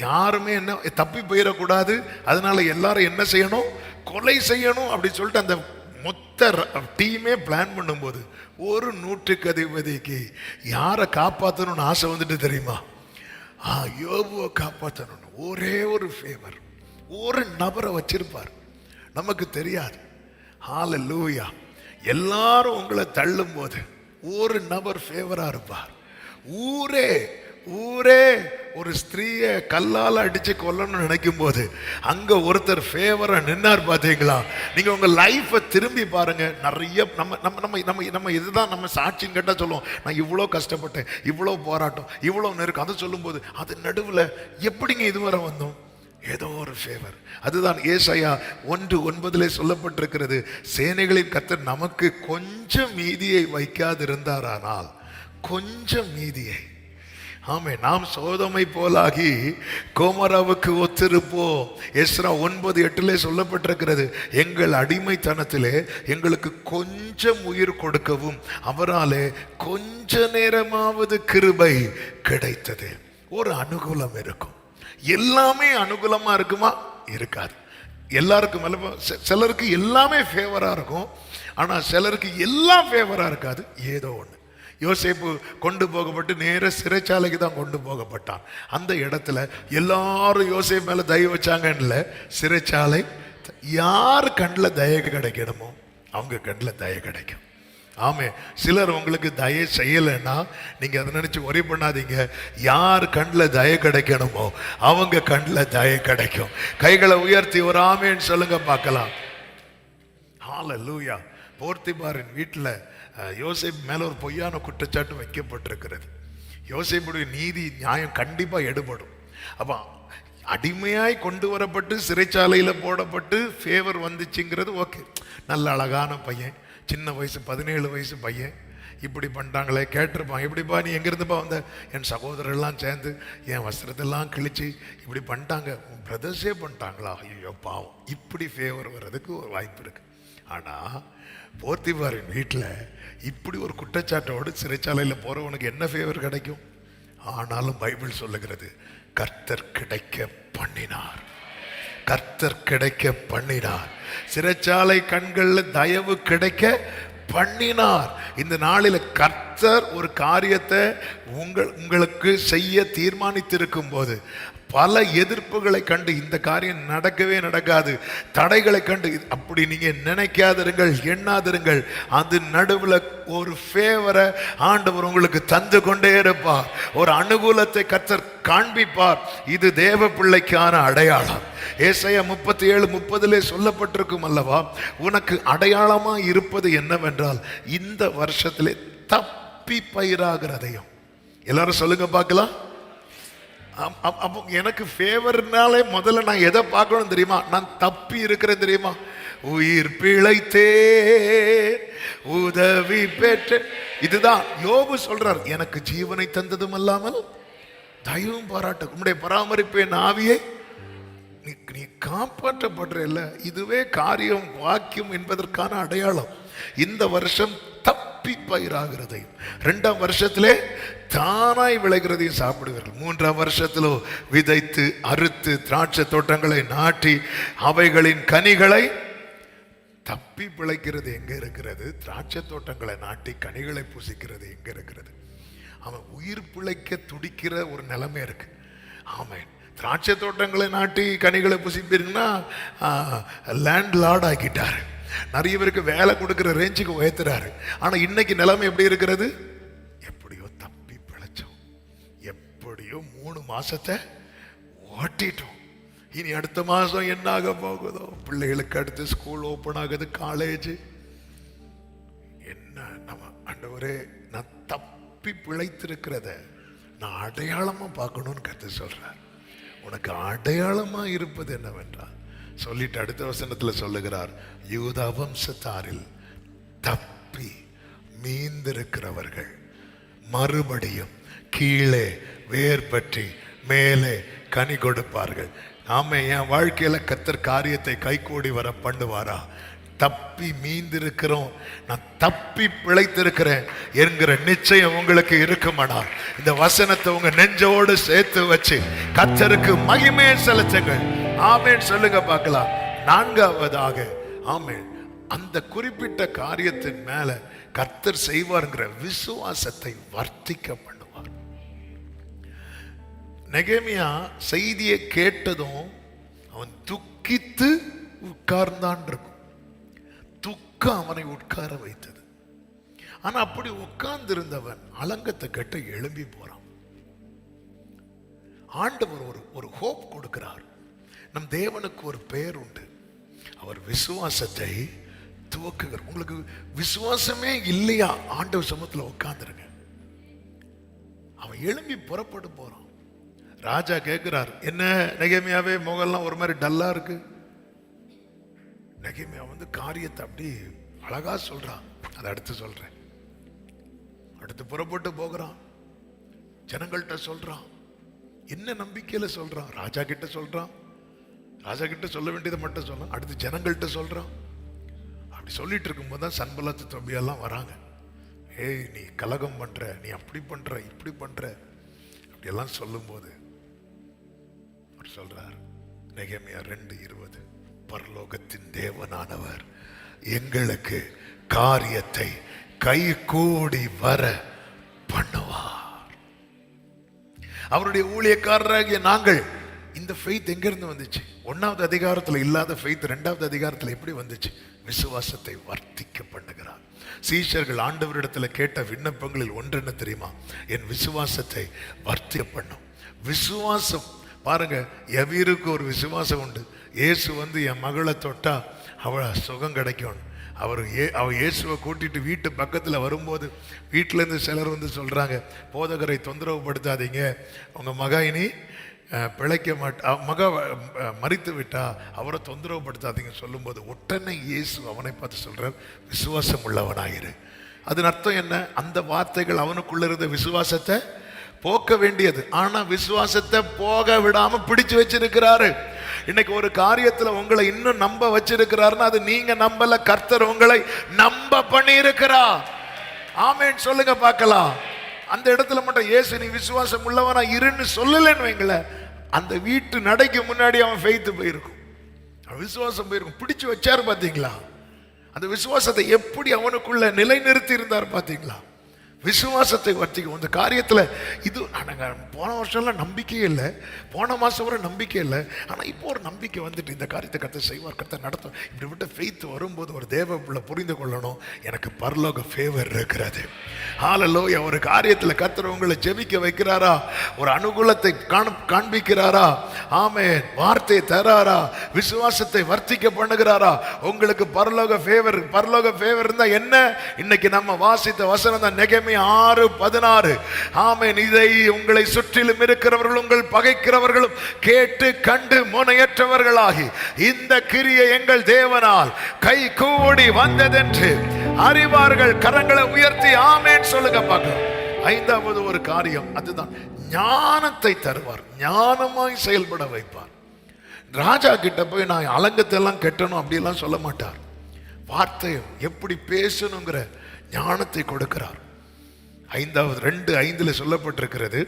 யாருமே என்ன தப்பி போயிடக்கூடாது, அதனால எல்லாரும் என்ன செய்யணும்? கொலை செய்யணும் அப்படி சொல்லிட்டு அந்த மொத்த டீமே பிளான் பண்ணும்போது, ஒரு நூற்றுக்கு அதிபதிக்கு யாரை காப்பாற்றணும்னு ஆசை வந்துட்டு தெரியுமா? யோபுவை காப்பாற்றணும். ஒரே ஒரு ஃபேவர், ஒரு நபரை வச்சிருப்பார், நமக்கு தெரியாது. ஹல்லேலூயா. எல்லாரும் உங்களை தள்ளும் போது ஒரு நபர் ஃபேவரா இருப்பார். ஊரே ஒரு ஸ்திரீயை கல்லால் அடிச்சு கொல்லணும்னு நினைக்கும் போது அங்க ஒருத்தர் ஃபேவரா நின்னார். பாத்தீங்களா? நீங்க உங்க லைஃபை திரும்பி பாருங்க. நிறைய நம்ம இதுதான் நம்ம சாட்சின்னு கேட்டா சொல்லுவோம், நான் இவ்வளோ கஷ்டப்பட்டேன், இவ்வளோ போராட்டம், இவ்வளோ நெருக்கம். அதை சொல்லும் போது அது நடுவில் எப்படிங்க இதுவரை வந்தோம்? ஏதோ ஒரு ஃபேவர். அதுதான் ஏசாயா 1:9 சொல்லப்பட்டிருக்கிறது, சேனைகளின் கர்த்தர் நமக்கு கொஞ்சம் மீதியை வைக்காதிருந்தாரானால், கொஞ்சம் மீதியை. ஆமே, நாம் சோதமை போலாகி கோமராவுக்கு ஒத்திருப்போம். எஸ்ரா 9:8 சொல்லப்பட்டிருக்கிறது, எங்கள் அடிமைத்தனத்திலே எங்களுக்கு கொஞ்சம் உயிர் கொடுக்கவும் அவராலே கொஞ்ச நேரமாவது கிருபை கிடைத்தது. ஒரு அனுகூலம் இருக்கும். எல்லாமே அனுகூலமா இருக்குமா? இருக்காது. எல்லாருக்கும் சிலருக்கு எல்லாமே ஃபேவரா இருக்கும், ஆனா சிலருக்கு எல்லாம் ஃபேவரா இருக்காது. ஏதோ ஒன்று. யோசேப்பு கொண்டு போகப்பட்டு நேர சிறைச்சாலைக்கு தான் கொண்டு போகப்பட்டான். அந்த இடத்துல எல்லாரும் யோசேப்பு மேல தயவு வச்சாங்கன்னு சிறைச்சாலை, யார் கண்ணில் தய கிடைக்கணுமோ அவங்க கண்ணில் தய கிடைக்கும். ஆமே, சிலர் உங்களுக்கு தய செய்யலைன்னா நீங்க அதை நினைச்சு ஒரே பண்ணாதீங்க. யார் கண்ணில் தய கிடைக்கணுமோ அவங்க கண்ணில் தய கிடைக்கும். கைகளை உயர்த்தி ஒரு ஆமேன்னு சொல்லுங்க பார்க்கலாம். ஹல்லேலூயா. போர்த்திபாரின் வீட்டில் யோசேப்பு மேல ஒரு பொய்யான குற்றச்சாட்டு வைக்கப்பட்டிருக்கிறது. யோசேப்புடைய நீதி நியாயம் கண்டிப்பா எடுபடும். அப்ப அடிமையாய் கொண்டு வரப்பட்டு சிறைச்சாலையில போடப்பட்டு ஃபேவர் வந்துச்சுங்கிறது ஓகே. நல்ல அழகான பையன், சின்ன வயசு 17 வயசு பையன், இப்படி பண்ணிட்டாங்களே கேட்டிருப்பான். எப்படிப்பா நீ எங்கிருந்துப்பா வந்த? என் சகோதரர்லாம் சேர்ந்து என் வஸ்திரத்தெல்லாம் கிழிச்சு இப்படி பண்ணிட்டாங்க. உன் பிரதர்ஸே பண்ணிட்டாங்களா? ஐயோ பாவம். இப்படி ஃபேவர் வர்றதுக்கு ஒரு வாய்ப்பு இருக்கு. ஆனால் போர்த்திபாரின் வீட்டில் இப்படி ஒரு குற்றச்சாட்டோடு சிறைச்சாலையில் போகிறவனுக்கு என்ன ஃபேவர் கிடைக்கும்? ஆனாலும் பைபிள் சொல்லுகிறது, கர்த்தர் கிடைக்க பண்ணினார், கர்த்தர் கிடைக்க பண்ணினார். சிறைச்சாலை கண்களில் தயவு கிடைக்க பண்ணினார். இந்த நாளில் கர்த்தர் ஒரு காரியத்தை உங்களுக்கு செய்ய தீர்மானித்திருக்கும் போது பல எதிர்ப்புகளை கண்டு இந்த காரியம் நடக்கவே நடக்காது, தடைகளை கண்டு அப்படி நீங்க நினைக்காதிருங்கள், எண்ணாதிருங்கள். அது நடுவில் ஒரு ஃபேவரை ஆண்டவர் உங்களுக்கு தந்து கொண்டே இருப்பார். ஒரு அனுகூலத்தை கர்த்தர் காண்பிப்பார். இது தேவ பிள்ளைக்கான அடையாளம். ஏசாயா 37:30 சொல்லப்பட்டிருக்கும் அல்லவா, உனக்கு அடையாளமா இருப்பது என்னவென்றால் இந்த வருஷத்திலே தப்பி பயிராகிறதையும். எல்லாரும் சொல்லுங்க பார்க்கலாம். அப்போ எனக்கு ஃபேவர்னாலே முதல்ல நான் எதை பார்க்கணும் தெரியுமா? நான் தப்பி இருக்கிறேன் தெரியுமா? உயிர் பிழைத்தே உதவி பெற்ற. இதுதான் யோபு சொல்றார், எனக்கு ஜீவனை தந்ததும் அல்லாமல் தயவும் பாராட்ட உம்முடைய பராமரிப்பே ஆவியை நீ காப்பாற்றப்படுற இல்ல. இதுவே காரியம் வாக்கியம் என்பதற்கான அடையாளம். இந்த வருஷம் தப்பி பயிராகிறதையும் 2ஆம் வருஷத்திலே தானாய் விளைகிறதையும் சாப்பிடுவீர்கள். 3ஆம் வருஷத்திலோ விதைத்து அறுத்து திராட்சை தோட்டங்களை நாட்டி அவைகளின் கனிகளை. தப்பி பிழைக்கிறது எங்க இருக்கிறது? திராட்சை தோட்டங்களை நாட்டி கனிகளை புசிக்கிறது எங்க இருக்கிறது? அவன் உயிர் பிழைக்க துடிக்கிற ஒரு நிலைமை இருக்கு. ஆமென். திராட்சை தோட்டங்களை நாட்டி கனிகளை புசிப்பீங்கன்னா லேண்ட் லார்ட் ஆக்கிட்டாரு. நிறைய பேருக்கு வேலை கொடுக்கிற ரேஞ்சுக்கு உயர்த்துறாரு. ஆனா இன்னைக்கு நிலைமை எப்படி இருக்கிறது? எப்படியோ தப்பி பிழைச்சோம், எப்படியோ 3 மாசத்தை ஓட்டிட்டோம். இனி அடுத்த மாசம் என்ன ஆக போகுதோ? பிள்ளைகளுக்கு அடுத்து ஸ்கூல் ஓபன் ஆகுது, காலேஜ். என்ன நம்ம ஆண்டவரே, நான் தப்பி பிழைத்திருக்கிறத நான் அடையாளமா பார்க்கணும்னு கர்த்தர் சொல்றார். உனக்கு அடையாளமா இருப்பது என்னவென்றால் சொல்லிட்டு அடுத்த வசனத்தில் சொல்லுகிறார், யூதா வம்சத்தாரில் தப்பி மீந்திருக்கிறவர்கள் மறுபடியும் கீழே வேர் பற்றி மேலே கனி கொடுப்பார்கள். நாம என் வாழ்க்கையில கர்த்தர் காரியத்தை கைகூடி வர பண்ணுவாரா? தப்பி மீந்திருக்கிறோம், நான் தப்பி பிழைத்திருக்கிறேன் என்கிற நிச்சயம் உங்களுக்கு இருக்குமானால் இந்த வசனத்தை உங்க நெஞ்சோடு சேர்த்து வச்சு கர்த்தருக்கு மகிமையை செலுத்துங்கள். ஆமென் சொல்லுங்க பார்க்கலாம். 4ஆவதாக ஆமென், அந்த குறிப்பிட்ட காரியத்தின் மேல கர்த்தர் செய்வார்ங்கிற விசுவாசத்தை வர்த்திக்க பண்ணுவார். நெகேமியா செய்தியை கேட்டதும் அவன் துக்கித்து உட்கார்ந்தான் இருக்கும். துக்கம் அவனை உட்கார வைத்தது. ஆனா அப்படி உட்கார்ந்து இருந்தவன் அலங்கத்தை கட்ட எழும்பி போறான். ஆண்டவர் ஒரு ஹோப் கொடுக்கிறார். நம் தேவனுக்கு ஒரு பெயர் உண்டு, அவர் விசுவாசத்தை துவக்குகிறார். உங்களுக்கு விசுவாசமே இல்லையா? ஆண்டவர் சமூகத்தில் உட்கார்ந்துருங்க. அவன் எழும்பி புறப்பட்டு போறான். ராஜா கேட்கிறார், என்ன நெகேமியாவே முகெல்லாம் ஒரு மாதிரி டல்லா இருக்கு? நெகேமியா காரியத்தை அப்படி அழகா சொல்றான். அதை அடுத்து சொல்றேன். அடுத்து புறப்பட்டு போகிறான், ஜனங்கள்கிட்ட சொல்றான். என்ன நம்பிக்கையில சொல்றான்? ராஜா கிட்ட சொல்றான். ராஜா கிட்ட சொல்ல வேண்டியதை மட்டும் சொல்ல, அடுத்து ஜனங்கள்கிட்ட சொல்றான். அப்படி சொல்லிட்டு இருக்கும்போது தான் சன்பலத்து தொபியெல்லாம் வராங்க. ஏய், நீ கலகம் பண்ற, நீ அப்படி பண்ற, இப்படி பண்ற, அப்படியெல்லாம் சொல்லும் போது அவர் சொல்றார், நெகேமியா 2:20, பரலோகத்தின் தேவனானவர் எங்களுக்கு காரியத்தை கை கூடி வர பண்ணுவார். அவருடைய ஊழியக்காரராகிய நாங்கள் இந்த ஃபெய்த் எங்கிருந்து வந்துச்சு? 1வது அதிகாரத்தில் இல்லாத ஃபெய்த் 2வது அதிகாரத்தில் எப்படி வந்துச்சு? விசுவாசத்தை வர்த்திக்க பண்ணுகிறார். சீஷர்கள் ஆண்டவரிடத்தில் கேட்ட விண்ணப்பங்களில் ஒன்று என்ன தெரியுமா? என் விசுவாசத்தை வர்த்திக்க பண்ணும். விசுவாசம் பாருங்க, எவருக்கு ஒரு விசுவாசம் உண்டு. இயேசு என் மகளை தொட்டா அவளை சுகம் கிடைக்கும். அவர் இயேசுவை கூட்டிட்டு வீட்டு பக்கத்தில் வரும்போது வீட்டிலேருந்து சிலர் வந்து சொல்கிறாங்க, போதகரை தொந்தரவுப்படுத்தாதீங்க, உங்கள் மகா இனி பிழைக்க மாட்டா, மறித்து விட்டா, அவரை தொந்தரவுப்படுத்தாதீங்க சொல்லும்போது உடனே இயேசு அவனை பார்த்து சொல்றார், விசுவாசம் உள்ளவனாயிரு. அதன் அர்த்தம் என்ன? அந்த வார்த்தைகள் அவனுக்குள்ள இருந்த விசுவாசத்தை போக்க வேண்டியது. ஆனா விசுவாசத்தை போக விடாம பிடிச்சு வச்சிருக்கிறாரு. இன்னைக்கு ஒரு காரியத்துல உங்களை இன்னும் நம்ப வச்சிருக்கிறாருன்னா அது நீங்க நம்பல, கர்த்தர் உங்களை நம்ப பண்ணி இருக்கிறார். ஆமேன் சொல்லுங்க பார்க்கலாம். அந்த இடத்துல மட்டும் இயேசு நீ விசுவாசம் உள்ளவனா இருன்னு சொல்லலன்னு வைங்கள, அந்த வீட்டு நடைக்கு முன்னாடி அவன் ஃபெய்த் போயிருக்கும், விசுவாசம் போயிருக்கும். பிடிச்சு வச்சாரு பாத்தீங்களா? அந்த விசுவாசத்தை எப்படி அவனுக்குள்ள நிலைநிறுத்தி இருந்தார் பாத்தீங்களா? விசுவாசத்தை வர்த்திக்கும் அந்த காரியத்தில். இது நாங்கள் போன வருஷம்லாம் நம்பிக்கையே இல்லை, போன மாதம் வரை நம்பிக்கை இல்லை, ஆனால் இப்போ ஒரு நம்பிக்கை வந்துட்டு இந்த காரியத்தை கர்த்தர் செய்வார், கர்த்தர் நடத்தும். இப்படி விட்டு ஃபெய்த் வரும்போது ஒரு தேவ பிள்ளை புரிந்து கொள்ளணும், எனக்கு பரலோக ஃபேவர் இருக்கிறது. ஹல்லேலூயா. ஒரு காரியத்தில் கர்த்தர் உங்களை ஜெபிக்க வைக்கிறாரா, ஒரு அனுகூலத்தை காண்பிக்கிறாரா, ஆமென், வார்த்தையை தராரா, விசுவாசத்தை வர்த்திக்க பண்ணுகிறாரா, உங்களுக்கு பரலோக ஃபேவர். பரலோக ஃபேவர் இருந்தால் என்ன? இன்னைக்கு நம்ம வாசித்த வசனம் தான், நெகேமியா 6:16. ஆமென். இதை உங்களை சுற்றிலும் இருக்கிறவர்கள் உங்கள் பகைக்கிறவர்களும் கேட்டு கண்டு முனையற்றவர்களாகி இந்த கிரியை எங்கள் தேவனால் கை கூடி வந்ததென்று அறிவார்கள். கரங்களை உயர்த்தி ஆமென் சொல்லுங்க பார்க்கலாம். ஐந்தாவது ஒரு காரியம் அதுதான், ஞானத்தை தருவார், ஞானமாய் செயல்பட வைப்பார். ராஜா கிட்ட போய் நான் அலங்கத்தை எல்லாம் கெட்டணும் அப்படிலாம் சொல்ல மாட்டார். வார்த்தையும் எப்படி பேசணுங்கிற ஞானத்தை கொடுக்கிறார். 2:5 சொல்லப்பட்டிருக்கிறது,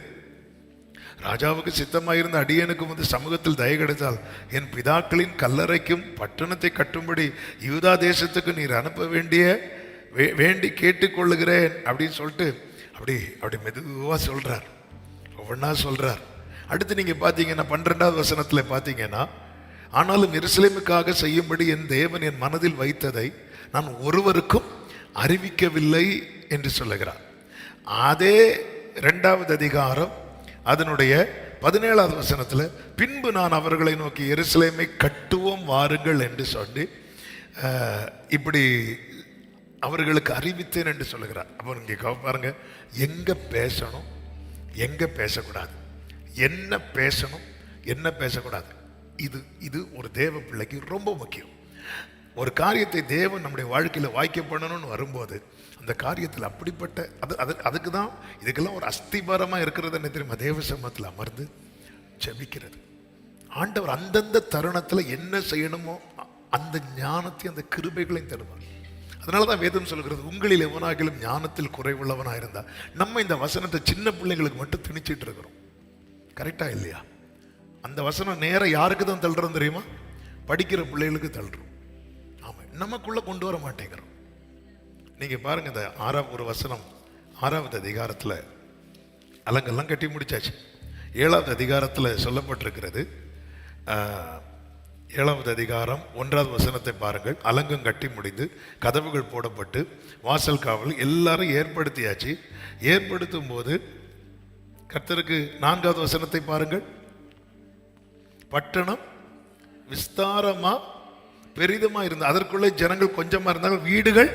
ராஜாவுக்கு சித்தமாயிருந்த அடியனுக்கு வந்து சமூகத்தில் தயை கிடைத்தால் என் பிதாக்களின் கல்லறைக்கும் பட்டணத்தை கட்டும்படி யூதா தேசத்துக்கு நீர் அனுப்ப வேண்டி கேட்டுக்கொள்ளுகிறேன் அப்படின்னு சொல்லிட்டு அப்படி மெதுவாக சொல்றார், ஒவ்வொன்றா சொல்றார். அடுத்து நீங்க பார்த்தீங்கன்னா 12வது வசனத்தில் பார்த்தீங்கன்னா, ஆனாலும் எருசலேமுக்காக செய்யும்படி என் தேவன் என் மனதில் வைத்ததை நான் ஒருவருக்கும் அறிவிக்கவில்லை என்று சொல்லுகிறார். அதே 2வது அதிகாரம் அதனுடைய 17வது வசனத்தில், பின்பு நான் அவர்களை நோக்கி எருசலேமை கட்டுவோம் வாருங்கள் என்று சொல்லி இப்படி அவர்களுக்கு அறிவித்தேன் என்று சொல்லுகிறார். அப்போ நீங்க பாருங்க, எங்க பேசணும் எங்க பேசக்கூடாது, என்ன பேசணும் என்ன பேசக்கூடாது, இது ஒரு தேவ பிள்ளைக்கு ரொம்ப முக்கியம். ஒரு காரியத்தை தேவன் நம்முடைய வாழ்க்கையில் வாய்க்க பண்ணணும்னு வரும்போது அந்த காரியத்தில் அப்படிப்பட்ட அதுக்கு தான் இதுக்கெல்லாம் ஒரு அஸ்திபாரமாக இருக்கிறது என்ன தெரியுமா? தேவ சமூகத்தில் அமர்ந்து ஜெபிக்கிறது. ஆண்டவர் அந்தந்த தருணத்தில் என்ன செய்யணுமோ அந்த ஞானத்தையும் அந்த கிருபைகளையும் தருவார். அதனால தான் வேதம் சொல்கிறது, உங்களில் எவனாகிலும் ஞானத்தில் குறைவுள்ளவனாக இருந்தா. நம்ம இந்த வசனத்தை சின்ன பிள்ளைங்களுக்கு மட்டும் திணிச்சிட்டு இருக்கிறோம், கரெக்டா இல்லையா? அந்த வசனம் நேரம் யாருக்கு தான் தள்ளுறோம் தெரியுமா? படிக்கிற பிள்ளைகளுக்கு தள்ளுறோம். ஆமாம், நமக்குள்ள கொண்டு வர மாட்டேங்கிறோம். நீங்க பாருங்க, இந்த ஒரு வசனம் 6வது அதிகாரத்தில் அலங்கெல்லாம் கட்டி முடிச்சாச்சு. 7வது அதிகாரத்தில் சொல்லப்பட்டிருக்கிறது, 7வது அதிகாரம் 1வது வசனத்தை பாருங்கள். அலங்கம் கட்டி முடிந்து கதவுகள் போடப்பட்டு வாசல் காவல் எல்லாரும் ஏற்படுத்தியாச்சு. ஏற்படுத்தும் போது கர்த்தருக்கு 4வது வசனத்தை பாருங்கள், பட்டணம் விஸ்தாரமா பெரிதுமா இருந்தது, அதற்குள்ளே ஜனங்கள் கொஞ்சமா இருந்தாலும் வீடுகள்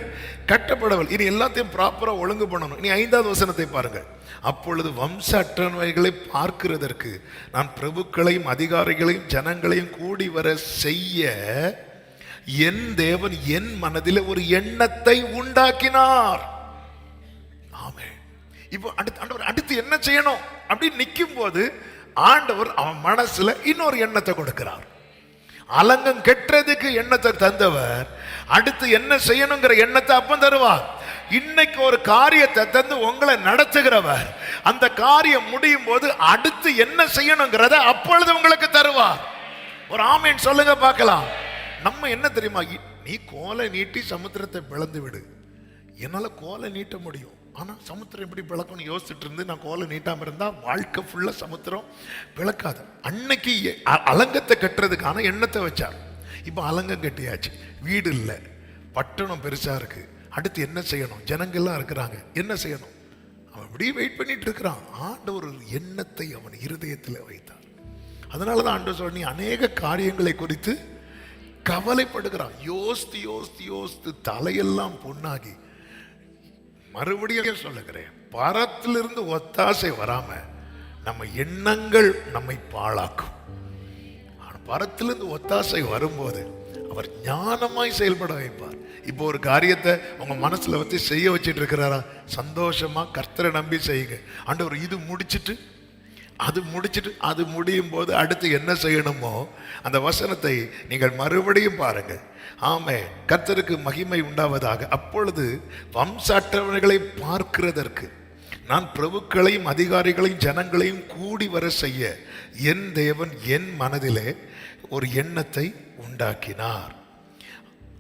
கட்டப்படவில்லை. இனி எல்லாத்தையும் ப்ராப்பரா ஒழுங்கு பண்ணணும். இனி 5வது வசனத்தை பாருங்கள், அப்பொழுது வம்ச அட்டவணைகளை பார்க்கிறதற்கு நான் பிரபுக்களையும் அதிகாரிகளையும் ஜனங்களையும் கூடி வர செய்ய என் தேவன் என் மனதில் ஒரு எண்ணத்தை உண்டாக்கினார். ஆமென். இப்போ அடுத்து என்ன செய்யணும் அப்படின்னு நிற்கும் போது ஆண்டவர் அவன் மனசுல இன்னொரு எண்ணத்தை கொடுக்கிறார். அலங்கம் கெட்டதுக்கு எண்ணத்தை தந்தவர் அடுத்து என்ன செய்யணுங்கிற எண்ணத்தை அப்ப தருவார். இன்னைக்கு ஒரு காரியத்தை தந்து உங்களை நடத்துகிறவர் அந்த காரியம் முடியும் போது அடுத்து என்ன செய்யணுங்கிறத அப்பொழுது உங்களுக்கு தருவார். ஒரு ஆமீன் சொல்லுங்க பார்க்கலாம். நம்ம என்ன தெரியுமா, நீ கோலை நீட்டி சமுத்திரத்தை பிளந்து விடு. என்னால கோலை நீட்ட முடியும், ஆனா சமுத்திரம் எப்படி பிளக்கணும்னு யோசிச்சுட்டு இருந்து நான் கோலை நீட்டாம இருந்தா வாழ்க்கை ஃபுல்லா சமுத்திரம் பிளக்காது. அன்னைக்கு அலங்கத்தை கட்டுறதுக்கான எண்ணத்தை வச்சார். இப்ப அலங்கம் கட்டியாச்சு, வீடு இல்லை, பட்டணம் பெருசா இருக்கு, அடுத்து என்ன செய்யணும், ஜனங்கள்லாம் இருக்கிறாங்க, என்ன செய்யணும், அவன் அப்படியே வெயிட் பண்ணிட்டு இருக்கிறான். ஆண்டவர் ஒரு எண்ணத்தை அவன் இருதயத்தில் வைத்தார். அதனாலதான் ஆண்டவர் சொல்ல, நீ அநேக காரியங்களை குறித்து கவலைப்படுகிறான். யோசித்து யோசித்து யோசித்து தலையெல்லாம் பொண்ணாகி, மறுபடியும் சொல்லுகிறேன், பரத்திலிருந்து ஒத்தாசை வராம நம்ம எண்ணங்கள் நம்மை பாழாக்கும். பரத்திலிருந்து ஒத்தாசை வரும்போது அவர் ஞானமாய் செயல்பட வைப்பார். இப்போ ஒரு காரியத்தை உங்க மனசுல வச்சு செய்ய வச்சுட்டு இருக்கிறாரா, சந்தோஷமா கர்த்தரை நம்பி செய்யுங்க. ஆண்டவர் இது முடிச்சிட்டு அது முடியும் போது அடுத்து என்ன செய்யணுமோ அந்த வசனத்தை நீங்கள் மறுபடியும் பாருங்க. ஆமே, கர்த்தருக்கு மகிமை உண்டாவதாக. அப்பொழுது வம்ச அட்டவணைகளை பார்க்கிறதற்கு நான் பிரபுக்களையும் அதிகாரிகளையும் ஜனங்களையும் கூடி வர செய்ய என் தேவன் என் மனதிலே ஒரு எண்ணத்தை உண்டாக்கினார்.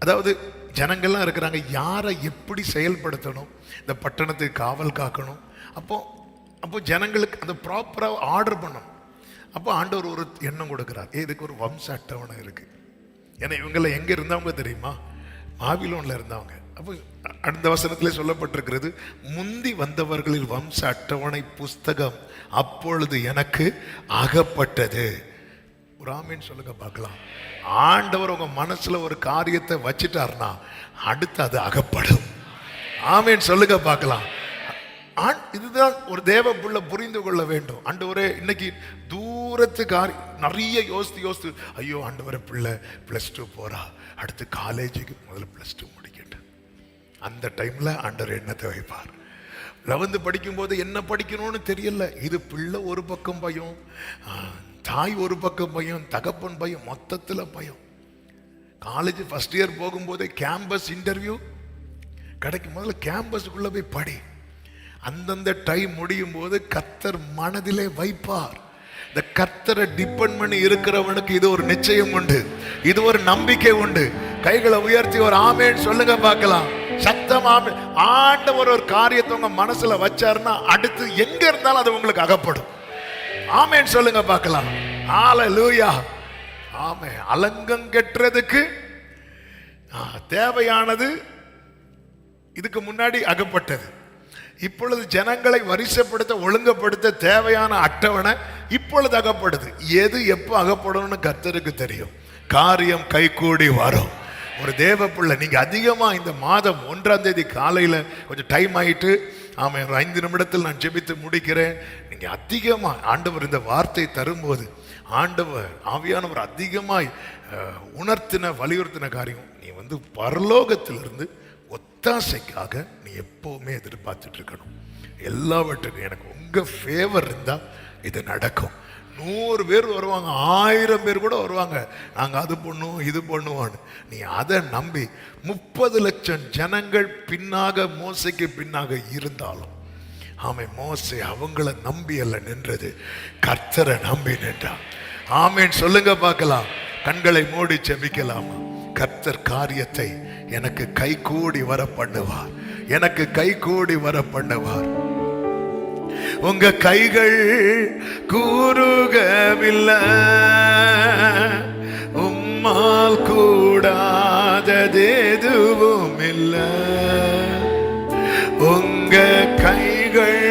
அதாவது ஜனங்கள்லாம் இருக்கிறாங்க, யாரை எப்படி செயல்படுத்தணும், இந்த பட்டணத்துக்கு காவல் காக்கணும். அப்போ ஜனங்களுக்கு அந்த ப்ராப்பராக ஆர்டர் பண்ணணும். அப்போ ஆண்டவர் ஒரு எண்ணம் கொடுக்கிறார். இதுக்கு ஒரு வம்ச அட்டவணை இருக்கு. ஏன்னா இவங்கள எங்க இருந்தவங்க தெரியுமா? பாபிலோன்ல இருந்தவங்க. அப்போ அடுத்த வசனத்திலே சொல்லப்பட்டிருக்கிறது, முந்தி வந்தவர்களில் வம்ச அட்டவணை புஸ்தகம் அப்பொழுது எனக்கு அகப்பட்டது. ஒரு ஆமீன் சொல்லுங்க பார்க்கலாம். ஆண்டவர் உங்க மனசுல ஒரு காரியத்தை வச்சிட்டார்னா அடுத்து அது அகப்படும். ஆமீன் சொல்லுங்க பார்க்கலாம். இதுதான் ஒரு தேவ புள்ள புரிந்து கொள்ள வேண்டும். ஆண்டவரே, இன்னைக்கு தூரத்து நிறைய யோசித்து ஐயோ ஆண்டவரே, பிள்ளை +2 போறா, அடுத்து காலேஜுக்கு முதல்ல +2 முடிக்கட்டும். அந்த டைம்ல ஆண்டவர் எண்ணத்தை வைப்பார். 11th படிக்கும் போது என்ன படிக்கணும்னு தெரியல. இது பிள்ளை ஒரு பக்கம் பயம், தாய் ஒரு பக்கம் பயம், தகப்பன் பயம், மொத்தத்தில் பயம். காலேஜ் ஃபர்ஸ்ட் இயர் போகும்போதே கேம்பஸ் இன்டர்வியூ கிடைக்கும். முதல்ல கேம்பஸுக்குள்ள போய் படி. அந்தந்த டைம் முடியும் போது கர்த்தர் மனதிலே வைப்பார். இந்த கர்த்தரை டிபெண்ட் பண்ணி இருக்கிறவனுக்கு இது ஒரு நிச்சயம் உண்டு, இது ஒரு நம்பிக்கை உண்டு. கைகளை உயர்த்தி ஒரு ஆமேன் சொல்லுங்க பார்க்கலாம். சத்தம் ஆமேன். ஆண்டவர் ஒரு காரியத்தை உங்க மனசுல வச்சாருன்னா அடுத்து எங்க இருந்தாலும் அது உங்களுக்கு அகப்படும். ஆமேன் சொல்லுங்க பார்க்கலாம். ஹல்லேலூயா. ஆமென். அலங்கம் கெட்டுறதுக்கு தேவையானது இதுக்கு முன்னாடி அகப்பட்டது. இப்பொழுது ஜனங்களை வரிசைப்படுத்த ஒழுங்கப்படுத்த தேவையான அட்டவணை இப்பொழுது அகப்படுது. எது எப்போ அகப்படணும்னு கர்த்தருக்கு தெரியும். காரியம் கைகூடி வரும். ஒரு தேவ பிள்ளை, நீங்க அதிகமா இந்த மாதம் 1ஆம் தேதி காலையில கொஞ்சம் டைம் ஆயிட்டு, ஆமா, ஒரு 5 நிமிடத்தில் நான் ஜெபித்து முடிக்கிறேன். நீங்க அதிகமா ஆண்டவர் இந்த வார்த்தை தரும்போது ஆண்டவர் ஆவியானவர் அதிகமாய் வலியுறுத்தின காரியம், நீ பரலோகத்திலிருந்து ஒத்தாசைக்காக நீ எப்பவுமே எதிர்பார்த்துட்டு இருக்கணும். எல்லாவற்றுக்கும் எனக்கு உங்க ஃபேவர் இருந்தா இது நடக்கும். 100 பேர் வருவாங்க, 1000 பேர் கூட வருவாங்க, நாங்க அது பண்ணுவோம் இது பண்ணுவோம். நீ அதை நம்பி 30 லட்சம் ஜனங்கள் பின்னாக மோசைக்கு பின்னாக இருந்தாலும், ஆமே, மோசே அவங்கள நம்பி அல்ல நின்றது, கர்த்தரை நம்பி நின்றான். ஆமேன் சொல்லுங்க பார்க்கலாம். கண்களை மூடி செபிக்கலாமா? கர்த்தர் காரியத்தை எனக்கு கைகூடி வர பண்ணுவார், எனக்கு கைகூடி வர பண்ணுவார். உங்க கைகள் கூறுகவில்லை, உம்மால் கூடாதது எதுவும் இல்லை. உங்க கைகள்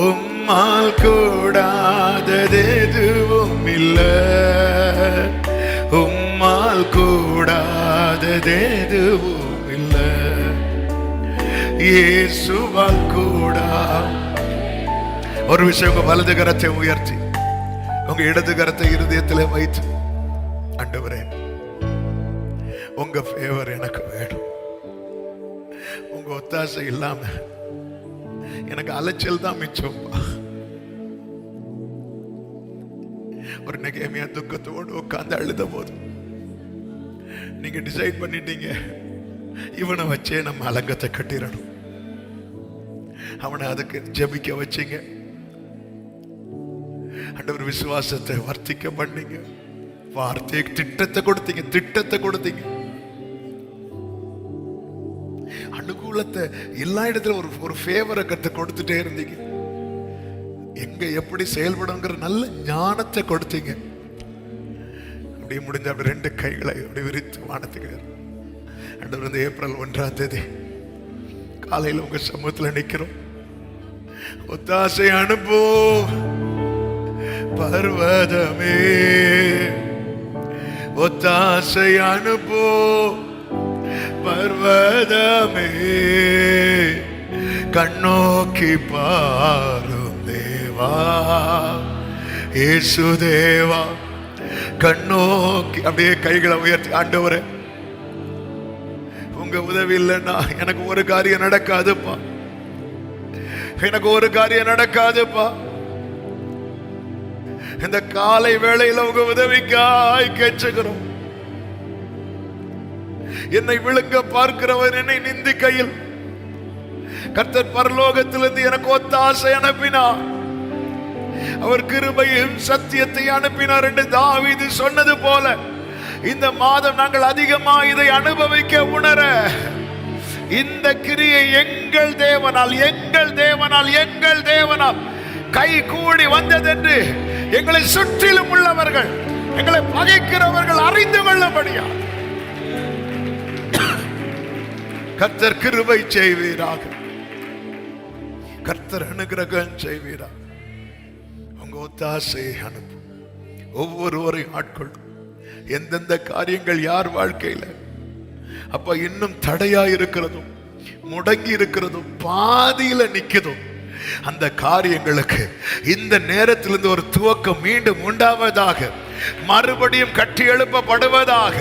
உம்மால் கூடாதது எதுவும் இல்லை, உம்மால் கூடாதது எதுவும் இல்லை. இயேசுவால் கூடா. ஒரு விஷயம், உங்க வலது கரத்தை உயர்த்தி உங்க இடது கரத்தை இருதயத்தில் வைத்து, ஆண்டவரே உங்க ஃபேவர் எனக்கு வேணும். உங்க ஒத்தாசை இல்லாம எனக்கு அலைச்சல் தான் மிச்சம்பா. ஒரு நெகேமியா துக்கத்தோடு உட்கார்ந்து அழுத போது நீங்க டிசைட் பண்ணிட்டீங்க, இவனை வச்சே நம்ம அலங்கத்தை கட்டிடணும். அவனை அதுக்கு ஜெபிக்க வச்சீங்க. ஆண்டவர் விசுவாசத்தை வர்த்திக்க பண்ணீங்க. வார்த்தையை திட்டத்தை கொடுத்தீங்க. அனுகூலத்தை எல்லா இடத்துல ஒரு ஃபேவரை கொடுத்துட்டே இருந்தீங்க. எங்க எப்படி செயல்படுங்கிற நல்ல ஞானத்தை கொடுத்தீங்க. அப்படியே முடிஞ்ச அப்படி 2 கைகளை அப்படி விரித்து வானத்துக்கு. ஆண்டவர் ஏப்ரல் 1ஆம் தேதி காலையில் உங்க சமூகத்தில் நிற்கிறோம். ஒத்தாசை அனுப்பும், பர்வதமே ஒத்தாசை அனுப்போ, பர்வதமே கண்ணோக்கி பாரும் தேவா, இயேசு தேவா கண்ணோக்கி. அப்படியே கைகளை உயர்த்தி, ஆண்டவரே உங்க உதவி இல்லைன்னா எனக்கு ஒரு காரியம் நடக்காதுப்பா, எனக்கு ஒரு காரியம் நடக்காதுப்பா. இந்த காலை வேளையில உங்க உதவிக்காய் கெஞ்சுகிறோம். என்னை விழுங்க பார்க்கிறவர் என்னை நிந்திக்கையில் கர்த்தர் பரலோகத்திலிருந்து எனக்கு ஒத்தாசை அனுப்பினார், அவர் கிருபையும் சத்தியத்தை அனுப்பினார் என்று தாவீது சொன்னது போல இந்த மாதம் நாங்கள் அதிகமா இதை அனுபவிக்க உணர, இந்த கிரியை எங்கள் தேவனால் எங்கள் தேவனால் எங்கள் தேவனால் கை கூடி வந்ததென்று எங்களை சுற்றிலும் உள்ளவர்கள், எங்களை பகைக்கிறவர்கள் அறிந்து கொள்ளபடியா கர்த்தர் கிருபை செய்வீராக, கர்த்தர் அனுகிரகம் செய்வீராக. உங்க ஒத்தாசையை அனுப்பு, ஒவ்வொருவரையும் ஆட்கொள்ளும். எந்தெந்த காரியங்கள் யார் வாழ்க்கையில அப்ப இன்னும் தடையா இருக்கிறதும் முடங்கி இருக்கிறதும் பாதியில நிக்குதும், அந்த காரியங்களுக்கு இந்த நேரத்திலிருந்து ஒரு துவக்கம் மீண்டும் உண்டாவதாக, மறுபடியும் கட்டி எழுப்பப்படுவதாக.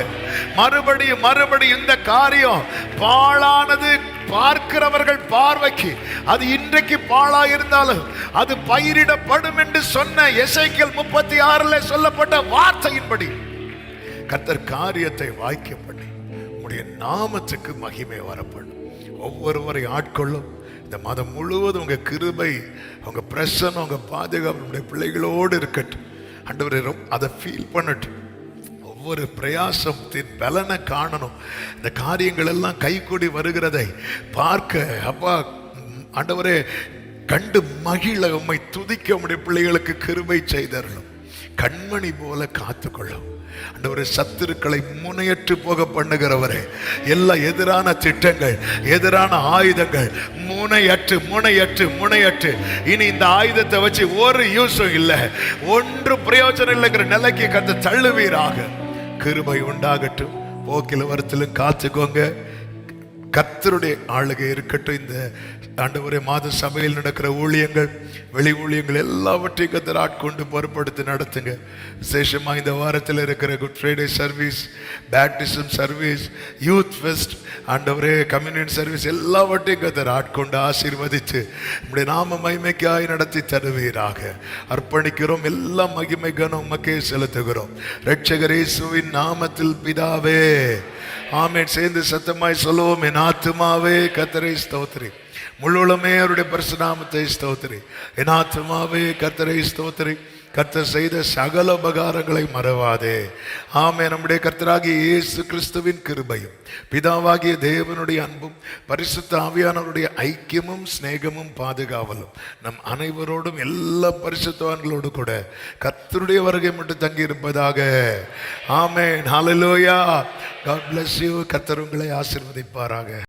மறுபடியும் மறுபடியும் இந்த காரியம் பாழானது பார்க்கிறவர்கள் பார்வைக்கு அது இன்றைக்கு பாழா இருந்தாலும் அது பயிரிடப்படும் என்று சொன்ன எசேக்கியேல் 36 சொல்லப்பட்ட வார்த்தையின்படி கர்த்தர் காரியத்தை வாய்க்க பண்ணி உம்முடைய நாமத்துக்கு மகிமை வரப்படும். ஒவ்வொருவரை ஆட்கொள்ளும். இந்த மாதம் முழுவதும் உங்க கிருபை, உங்க பிரசன்னம், உங்க பாதுகாப்பு உங்களுடைய பிள்ளைகளோடு இருக்கட்டும். ஆண்டவரே அதை ஃபீல் பண்ணட்டும். ஒவ்வொரு பிரயாசத்தின் பலனை காணணும். இந்த காரியங்கள் எல்லாம் கைகூடி வருகிறதை பார்க்க அப்பா ஆண்டவரே கண்டு மகிழ உம்மை துதிக்க உம்முடைய பிள்ளைகளுக்கு கிருபை செய்தரலும். கண்மணி போல காத்துக்கொள்ளும் ஆண்டவரே. சத்துருக்களை முனையற்று போக பண்ணுகிறவரே, எல்லா எதிரான திட்டங்கள், எதிரான ஆயுதங்கள் முனையற்று முனையற்று முனையற்று இனி இந்த ஆயுதத்தை வச்சு ஒரு யூஸும் இல்லை, ஒன்று பிரயோஜனம் இல்லைங்கிற நிலைக்கு கர்த்தர் தள்ளுவீராக. கிருபை உண்டாகட்டும். போக்கில வரத்திலும் காத்துக்கோங்க. கர்த்தருடைய ஆளுகை இருக்கட்டும். இந்த ஆண்டவரே மாத சபையில் நடக்கிற ஊழியங்கள், வெளி ஊழியங்கள் எல்லாவற்றையும் கர்த்தர் ஆட்கொண்டு பொறுப்படுத்தி நடத்துங்க. விசேஷமா இந்த வாரத்தில் இருக்கிற Good Friday service, baptism service, youth fest, ஆண்டவரே கம்யூனியன் சர்வீஸ் எல்லாவற்றையும் கர்த்தர் ஆட்கொண்டு ஆசீர்வதித்து நம்முடைய நாம மகிமைக்காய் நடத்தி தருவீராக. அர்ப்பணிக்கிறோம். எல்லா மகிமை கனம் உமக்கே செலுத்துகிறோம். இரட்சகர் இயேசுவின் நாமத்தில் பிதாவே, ஆமென். சேர்ந்து சத்தமாய் சொல்லுவோம். என் ஆத்துமாவே கர்த்தரை ஸ்தோத்திரி, முழுவலுமே அவருடைய பரிசுநாமத்தை ஸ்தோத்திரி. என் ஆத்துமாவே கர்த்தரை ஸ்தோத்திரி, கர்த்தர் செய்த சகல உபகாரங்களை மறவாதே. ஆமென். நம்முடைய கர்த்தராகிய இயேசு கிறிஸ்துவின் கிருபையும் பிதாவாகிய தேவனுடைய அன்பும் பரிசுத்த ஆவியானவருடைய ஐக்கியமும் சிநேகமும் பாதுகாவலும் நம் அனைவரோடும் எல்லா பரிசுத்தவான்களோடு கூட கர்த்தருடைய வருகை மட்டும் தங்கி இருப்பதாக. ஆமென். ஹல்லேலூயா. God bless you. கர்த்தர் உங்களை ஆசீர்வதிப்பாராக.